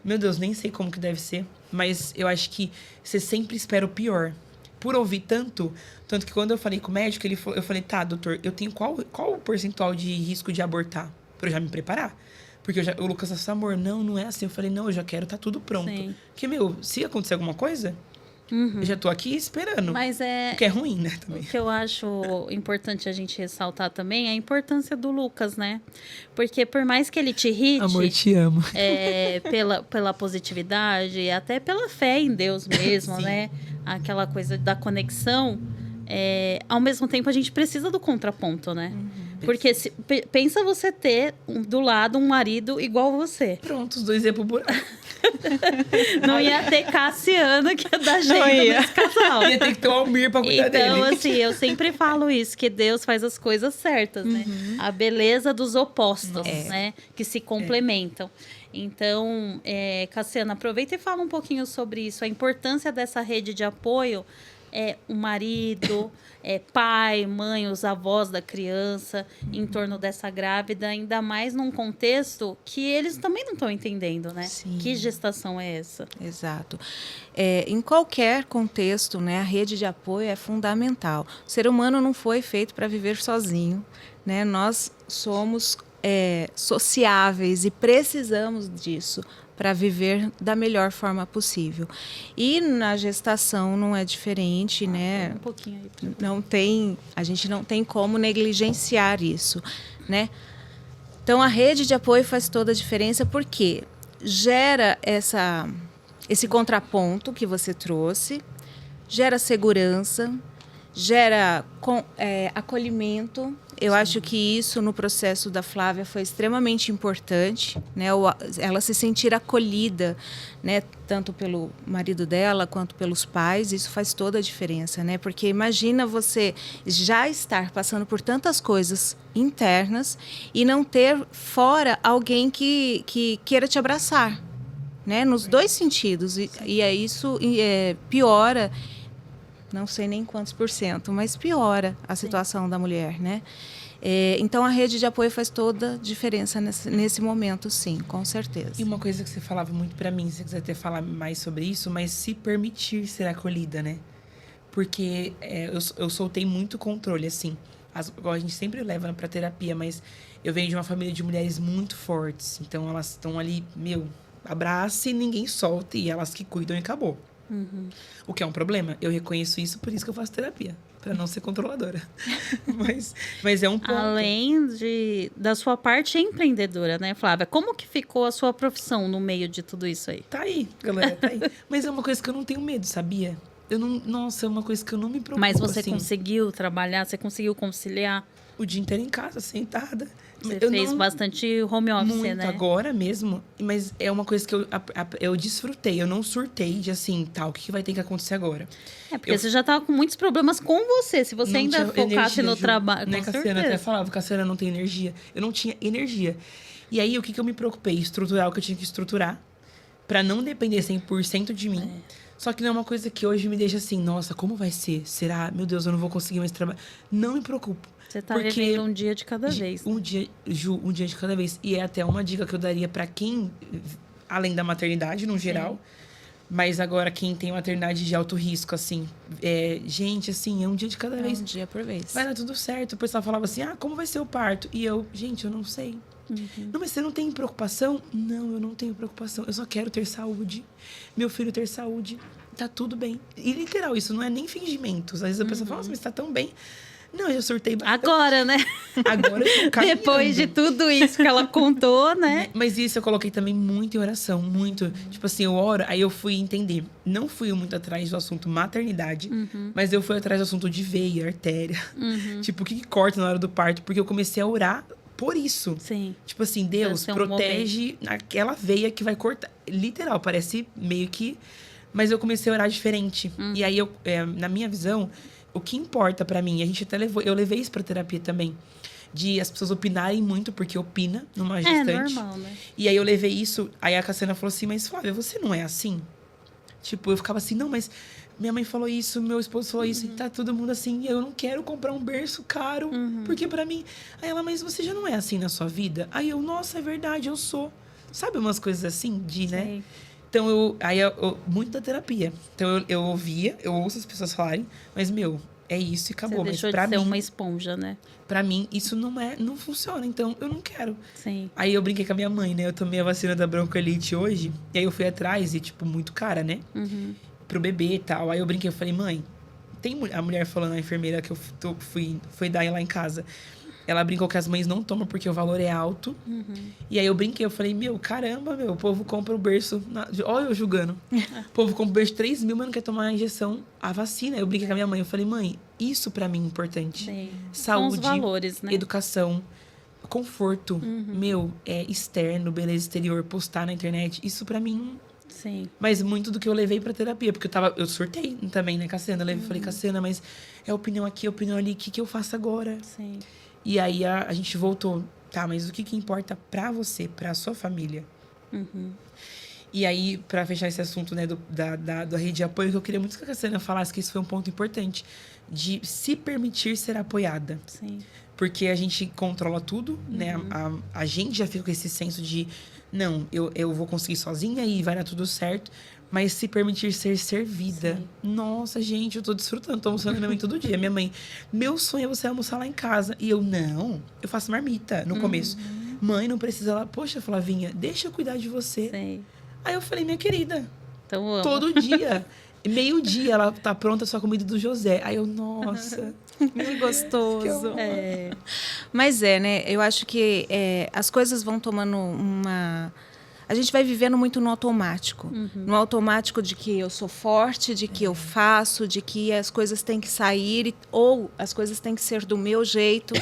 Meu Deus, nem sei como que deve ser. Mas eu acho que você sempre espera o pior. Por ouvir tanto que quando eu falei com o médico, eu falei, tá, doutor, eu tenho qual o percentual de risco de abortar? pra eu já me preparar. Porque o Lucas falou assim, amor, não é assim. Eu falei, não, eu já quero, tá tudo pronto. Sim. Porque, meu, se acontecer alguma coisa, eu já tô aqui esperando. Mas O que é ruim, né, também. O que eu acho importante a gente ressaltar também é a importância do Lucas, né? Porque por mais que ele te irrite... Amor, te amo. Pela positividade e até pela fé em Deus mesmo, né? Aquela coisa da conexão. Ao mesmo tempo, a gente precisa do contraponto, né? Porque pensa você ter do lado um marido igual você. Pronto, os dois iam pro buraco. Não ia ter Cassiano que ia dar jeito nesse casal. Ia ter que ter o Almir pra cuidar dele. Então, assim, eu sempre falo isso, que Deus faz as coisas certas, né? A beleza dos opostos, né? Que se complementam. Então, Cassiano, aproveita e fala um pouquinho sobre isso. A importância dessa rede de apoio. O marido, pai, mãe, os avós da criança em torno dessa grávida, ainda mais num contexto que eles também não estão entendendo, né? Sim. Que gestação é essa? Exato. Em qualquer contexto, né, a rede de apoio é fundamental. O ser humano não foi feito para viver sozinho, né? Nós somos sociáveis e precisamos disso para viver da melhor forma possível. E na gestação não é diferente, né? Um pouquinho aí. A gente não tem como negligenciar isso, né? Então a rede de apoio faz toda a diferença porque gera esse contraponto que você trouxe, gera segurança, gera acolhimento. Eu acho que isso no processo da Flávia foi extremamente importante, né? Ela se sentir acolhida, né? Tanto pelo marido dela quanto pelos pais. Isso faz toda a diferença, né? Porque imagina você já estar passando por tantas coisas internas e não ter fora alguém que queira te abraçar, né? Nos dois sentidos. E isso piora. Não sei nem quantos %, mas piora a situação da mulher, né? Então, a rede de apoio faz toda a diferença nesse momento, sim, com certeza. E uma coisa que você falava muito pra mim, se você quiser até falar mais sobre isso, mas se permitir ser acolhida, né? Porque eu soltei muito controle, assim. Igual a gente sempre leva pra terapia, mas eu venho de uma família de mulheres muito fortes. Então, elas estão ali, abraça e ninguém solta, e elas que cuidam e acabou. O que é um problema. Eu reconheço isso, por isso que eu faço terapia. Pra não ser controladora. mas é um ponto. Além da sua parte empreendedora, né, Flávia? Como que ficou a sua profissão no meio de tudo isso aí? Tá aí, galera, tá aí. Mas é uma coisa que eu não tenho medo, sabia? Nossa, é uma coisa que eu não me preocupo. Mas você assim. conseguiu trabalhar? Você conseguiu conciliar? O dia inteiro em casa, sentada. Você fez bastante home office, muito, né? Agora mesmo. Mas é uma coisa que eu desfrutei. Eu não surtei de assim, o que vai ter que acontecer agora? Porque você já tava com muitos problemas com você. Se você ainda focasse no trabalho. Né, Cassiana até falava, Cassiana não tem energia. Eu não tinha energia. E aí, o que eu me preocupei? Estruturar o que eu tinha que estruturar. Pra não depender 100% de mim. Só que não é uma coisa que hoje me deixa assim, nossa, como vai ser? Será? Meu Deus, eu não vou conseguir mais trabalhar. Não me preocupo. Você tá vivendo um dia de cada vez. Um dia de cada vez. E é até uma dica que eu daria pra quem, além da maternidade, no geral, mas agora quem tem maternidade de alto risco, assim. Gente, assim, é um dia de cada vez. Um dia por vez. Vai dar tudo certo. O pessoal falava assim, como vai ser o parto? E eu, gente, eu não sei. Não, mas você não tem preocupação? Não, eu não tenho preocupação. Eu só quero ter saúde. Meu filho ter saúde. Tá tudo bem. E literal, isso não é nem fingimento. Às vezes a pessoa fala, nossa, mas tá tão bem. Não, eu já surtei bastante. Agora, né? Agora eu tô caminhando. Depois de tudo isso que ela contou, né? Mas isso eu coloquei também muito em oração, muito. Tipo assim, eu oro, aí eu fui entender. Não fui muito atrás do assunto maternidade, mas eu fui atrás do assunto de veia, artéria. Tipo, o que corta na hora do parto? Porque eu comecei a orar por isso. Sim. Tipo assim, Deus, protege aquela veia que vai cortar. Literal, parece meio que... Mas eu comecei a orar diferente. E aí, na minha visão... O que importa pra mim, a gente até eu levei isso pra terapia também, de as pessoas opinarem muito, porque opina numa gestante. É normal, né? E aí eu levei isso, aí a Cassiana falou assim, mas Flávia, você não é assim? Tipo, eu ficava assim, não, mas minha mãe falou isso, meu esposo falou isso, e tá todo mundo assim, e eu não quero comprar um berço caro, porque pra mim... Aí ela, mas você já não é assim na sua vida? Aí eu, nossa, é verdade, eu sou. Sabe umas coisas assim, né? Então, eu muito da terapia. Então, eu ouvia, eu ouço as pessoas falarem, mas, é isso e acabou. Você Mas deixou pra de ser mim, uma esponja, né? pra mim, isso não funciona. Então, eu não quero. Sim. Aí eu brinquei com a minha mãe, né? Eu tomei a vacina da bronquiolite hoje. E aí eu fui atrás e, tipo, muito cara, né? Uhum. Pro bebê e tal. Aí eu brinquei, eu falei, mãe, a mulher falando, a enfermeira que eu fui dar lá em casa. Ela brincou que as mães não tomam porque o valor é alto. Uhum. E aí eu brinquei, eu falei, caramba, o povo compra o berço. Olha eu julgando. O povo compra o berço 3 mil, mas não quer tomar a injeção, a vacina. Eu brinquei com a minha mãe, eu falei, mãe, isso pra mim é importante. Sim. Saúde, São os valores, né? educação, conforto, externo, beleza exterior, postar na internet. Isso pra mim. Sim. Mas muito do que eu levei pra terapia, porque eu surtei também, né, Cassiana? Eu falei, Cassiana, mas é opinião aqui, opinião ali, o que eu faço agora? Sim. E aí a gente voltou, tá, mas o que importa pra você, pra sua família? Uhum. E aí, pra fechar esse assunto, né, da rede de apoio, que eu queria muito que a Cassiana falasse que isso foi um ponto importante, de se permitir ser apoiada. Sim. Porque a gente controla tudo, né? A gente já fica com esse senso de, não, eu vou conseguir sozinha e vai dar tudo certo. Mas se permitir ser servida. Sim. Nossa, gente, eu tô desfrutando. Tô almoçando com a minha mãe todo dia. Minha mãe, meu sonho é você almoçar lá em casa. E eu, não, eu faço marmita no começo. Mãe, não precisa lá. Poxa, Flavinha, deixa eu cuidar de você. Sim. Aí eu falei, minha querida, Então, amo. todo dia, meio-dia, ela tá pronta a sua comida do José. Aí eu, nossa, Que gostoso. É. Mas né? Eu acho que as coisas vão tomando uma... A gente vai vivendo muito no automático. No automático de que eu sou forte, de que eu faço, de que as coisas têm que sair, ou as coisas têm que ser do meu jeito.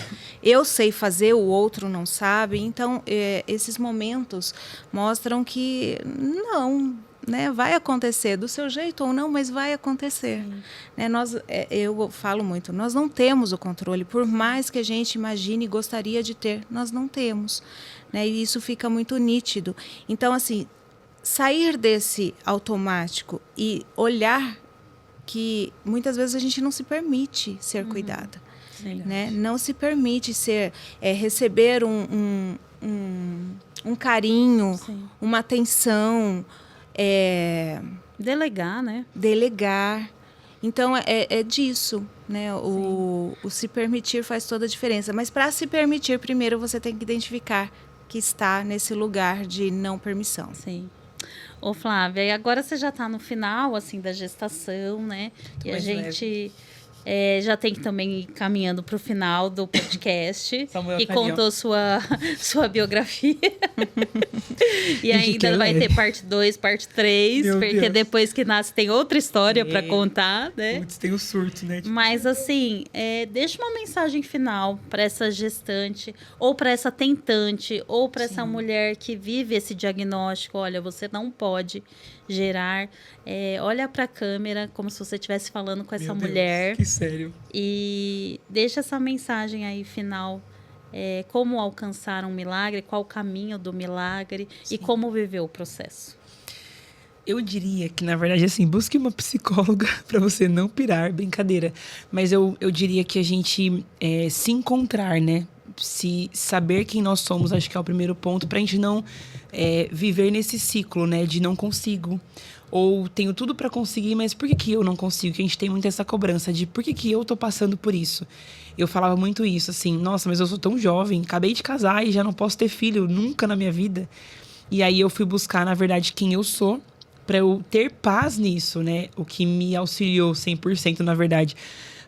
Eu sei fazer, o outro não sabe. Então, esses momentos mostram que não, né, vai acontecer do seu jeito ou não, mas vai acontecer. Né, eu falo muito, nós não temos o controle, por mais que a gente imagine e gostaria de ter, nós não temos. Né, e isso fica muito nítido. Então, assim, sair desse automático e olhar que muitas vezes a gente não se permite ser cuidada. Sim. Né? Não se permite receber um carinho, Sim. uma atenção, Delegar, né? delegar. Então, é disso, né? O se permitir faz toda a diferença. Mas para se permitir, primeiro você tem que identificar que está nesse lugar de não permissão. Sim. Ô, Flávia, e agora você já está no final, assim, da gestação, né? E a mais gente já tem que também ir caminhando para o final do podcast. Samuel E tá ali, contou sua biografia. E Gente, ainda que vai leve. ter parte 2, parte 3, Meu porque Deus. depois que nasce tem outra história para contar, né? Putz, tem o surto, né? Mas assim, deixa uma mensagem final para essa gestante, ou para essa tentante, ou para essa mulher que vive esse diagnóstico. Olha, você não pode gerar. Olha para a câmera como se você estivesse falando com essa Meu Deus, mulher. que sério. E deixa essa mensagem aí final. Como alcançar um milagre, qual o caminho do milagre e como viver o processo. Eu diria que, na verdade, assim, busque uma psicóloga para você não pirar, brincadeira. Mas eu diria que a gente se encontrar, né? Se saber quem nós somos, acho que é o primeiro ponto, pra gente não viver nesse ciclo, né? De não consigo. Ou tenho tudo para conseguir, mas por que eu não consigo? Que a gente tem muito essa cobrança de por que eu tô passando por isso. Eu falava muito isso, assim, nossa, mas eu sou tão jovem, acabei de casar e já não posso ter filho nunca na minha vida. E aí eu fui buscar, na verdade, quem eu sou, para eu ter paz nisso, né? O que me auxiliou 100%, na verdade,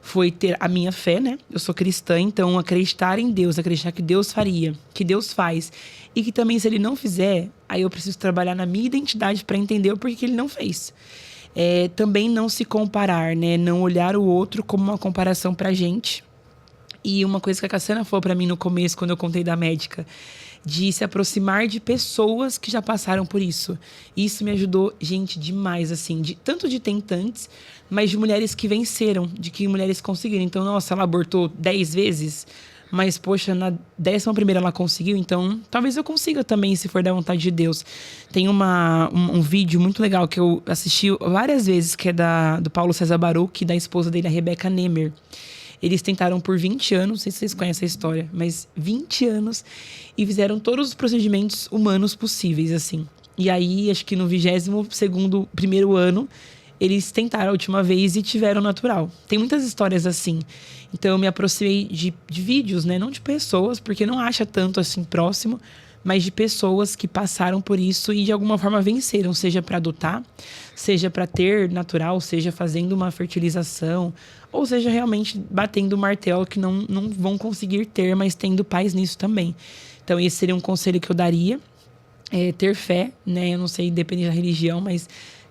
foi ter a minha fé, né? Eu sou cristã, então acreditar em Deus, acreditar que Deus faria, que Deus faz. E que também, se Ele não fizer, aí eu preciso trabalhar na minha identidade para entender o porquê que Ele não fez. Também não se comparar, né? Não olhar o outro como uma comparação pra gente. E uma coisa que a Cassiana falou pra mim no começo, quando eu contei da médica, de se aproximar de pessoas que já passaram por isso. Isso me ajudou, gente, demais, assim, tanto de tentantes, mas de mulheres que venceram, de que mulheres conseguiram. Então, nossa, ela abortou 10 vezes, mas, poxa, na 11ª ela conseguiu, então talvez eu consiga também, se for da vontade de Deus. Tem um vídeo muito legal que eu assisti várias vezes, que é do Paulo César Baruch, da esposa dele, a Rebeca Nemer. Eles tentaram por 20 anos, não sei se vocês conhecem a história, mas 20 anos, e fizeram todos os procedimentos humanos possíveis, assim. E aí, acho que no 22º ano, eles tentaram a última vez e tiveram natural. Tem muitas histórias assim. Então eu me aproximei de vídeos, né? Não de pessoas, porque não acha tanto assim próximo, mas de pessoas que passaram por isso e de alguma forma venceram, seja para adotar, seja para ter natural, seja fazendo uma fertilização, ou seja realmente batendo o martelo que não vão conseguir ter, mas tendo paz nisso também. Então esse seria um conselho que eu daria, ter fé, né? Eu não sei, depende da religião, mas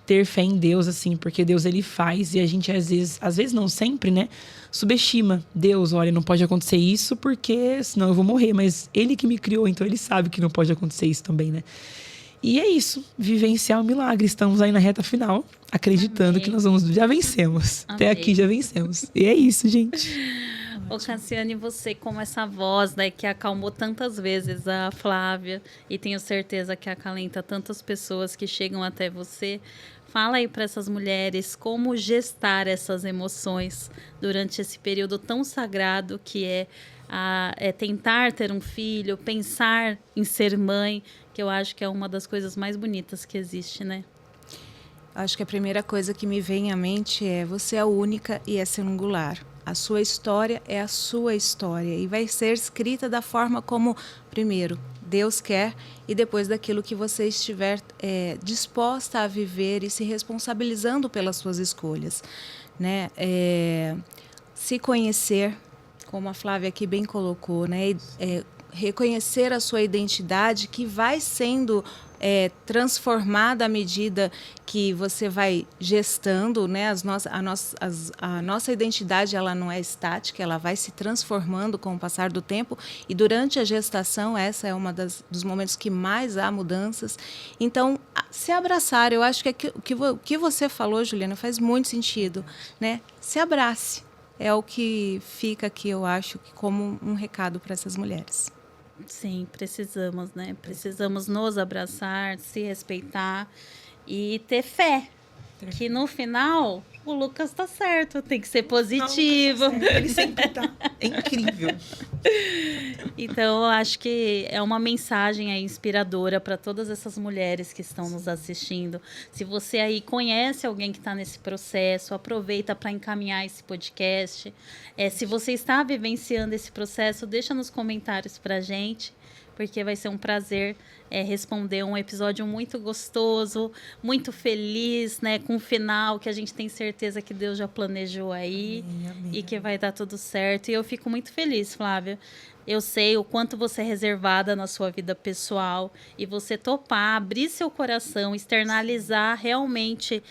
ter fé em Deus, assim, porque Deus, ele faz e a gente, às vezes não sempre, né, subestima Deus. Olha, não pode acontecer isso porque senão eu vou morrer, mas ele que me criou, então ele sabe que não pode acontecer isso também, né? E é isso, vivenciar o milagre. Estamos aí na reta final, acreditando Amém. Que nós já vencemos. Amém. Até aqui já vencemos. E é isso, gente. Ô, Cassiane, você como essa voz, né, que acalmou tantas vezes a Flávia e tenho certeza que acalenta tantas pessoas que chegam até você, fala aí para essas mulheres como gestar essas emoções durante esse período tão sagrado que é tentar ter um filho, pensar em ser mãe, que eu acho que é uma das coisas mais bonitas que existe, né? Acho que a primeira coisa que me vem à mente é: você é única e é singular. A sua história é a sua história e vai ser escrita da forma como, primeiro, Deus quer e depois daquilo que você estiver disposta a viver e se responsabilizando pelas suas escolhas, né? Se conhecer, como a Flávia aqui bem colocou, né? Reconhecer a sua identidade, que vai sendo transformada à medida que você vai gestando, né? A nossa identidade, ela não é estática, ela vai se transformando com o passar do tempo, e durante a gestação essa é uma dos momentos que mais há mudanças. Então, se abraçar, eu acho que o que você falou, Juliana, faz muito sentido, né? Se abrace, é o que fica aqui, eu acho, como um recado para essas mulheres. Sim, precisamos, né? Precisamos nos abraçar, se respeitar e ter fé. Que no final o Lucas tá certo, tem que ser positivo. Não, ele sempre tá. É incrível. Então, eu acho que é uma mensagem aí inspiradora para todas essas mulheres que estão nos assistindo. Se você aí conhece alguém que está nesse processo, aproveita para encaminhar esse podcast. Se você está vivenciando esse processo, deixa nos comentários para a gente, porque vai ser um prazer responder um episódio muito gostoso, muito feliz, né, com um final que a gente tem certeza que Deus já planejou aí. Amém, e que vai dar tudo certo. E eu fico muito feliz, Flávia. Eu sei o quanto você é reservada na sua vida pessoal e você topar, abrir seu coração, externalizar realmente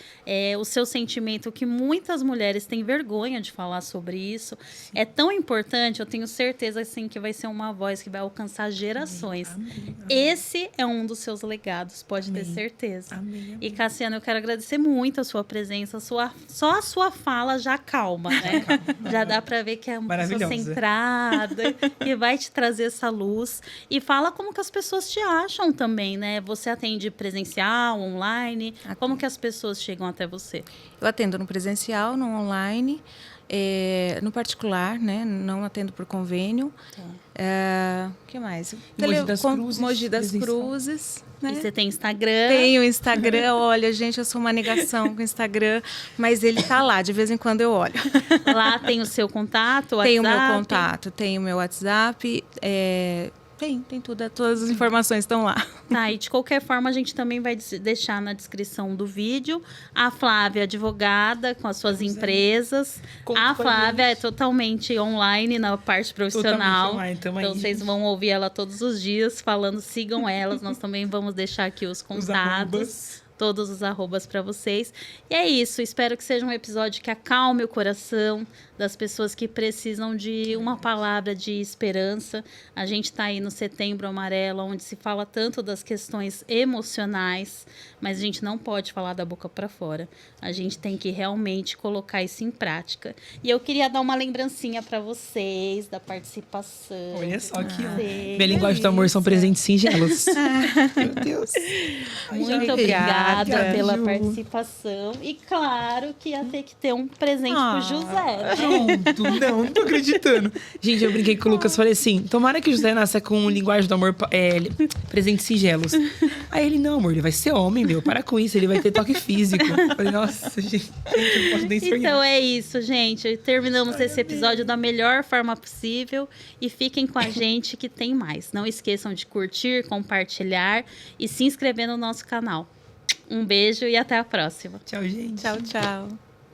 o seu sentimento, que muitas mulheres têm vergonha de falar sobre isso. Sim. É tão importante, eu tenho certeza assim, que vai ser uma voz que vai alcançar gerações. Amém. Esse é um dos seus legados, pode ter certeza. Amém. E, Cassiana, eu quero agradecer muito a sua presença. Só a sua fala já calma, né? Já dá para ver que é uma pessoa centrada, que vai te trazer essa luz. E fala como que as pessoas te acham também, né? Você atende presencial, online? Como que as pessoas chegam até você? Eu atendo no presencial, no online, no particular, né? Não atendo por convênio. O que mais? Mogi das Cruzes. Né? E você tem Instagram? Tenho Instagram. Olha, gente, eu sou uma negação com o Instagram, mas ele tá lá, de vez em quando eu olho. Lá tem o seu contato, WhatsApp? Tem o meu contato, tem o meu WhatsApp, tem tudo, todas as informações estão lá. Tá, e de qualquer forma a gente também vai deixar na descrição do vídeo a Flávia, advogada, com as suas empresas. A Flávia é totalmente online na parte profissional. Então vocês vão ouvir ela todos os dias falando, sigam elas. Nós também vamos deixar aqui os contatos. Todos os arrobas para vocês. E é isso, espero que seja um episódio que acalme o coração das pessoas que precisam de uma palavra de esperança. A gente está aí no Setembro Amarelo, onde se fala tanto das questões emocionais, mas a gente não pode falar da boca para fora. A gente tem que realmente colocar isso em prática. E eu queria dar uma lembrancinha para vocês da participação. Olha só que minha linguagem do amor são presentes singelos. Meu Deus. Muito obrigada pela participação. E claro que ia ter que ter um presente pro José. Pronto. Não tô acreditando. Gente, eu brinquei com o Lucas, falei assim, tomara que o José nasça com linguagem do amor, presentes singelos. Aí ele, não, amor, ele vai ser homem, meu, para com isso, ele vai ter toque físico. Eu falei, nossa, gente, eu não posso nem sonhar. Então é isso, gente. Terminamos esse episódio da melhor forma possível e fiquem com a gente que tem mais. Não esqueçam de curtir, compartilhar e se inscrever no nosso canal. Um beijo e até a próxima. Tchau, gente. Tchau, tchau.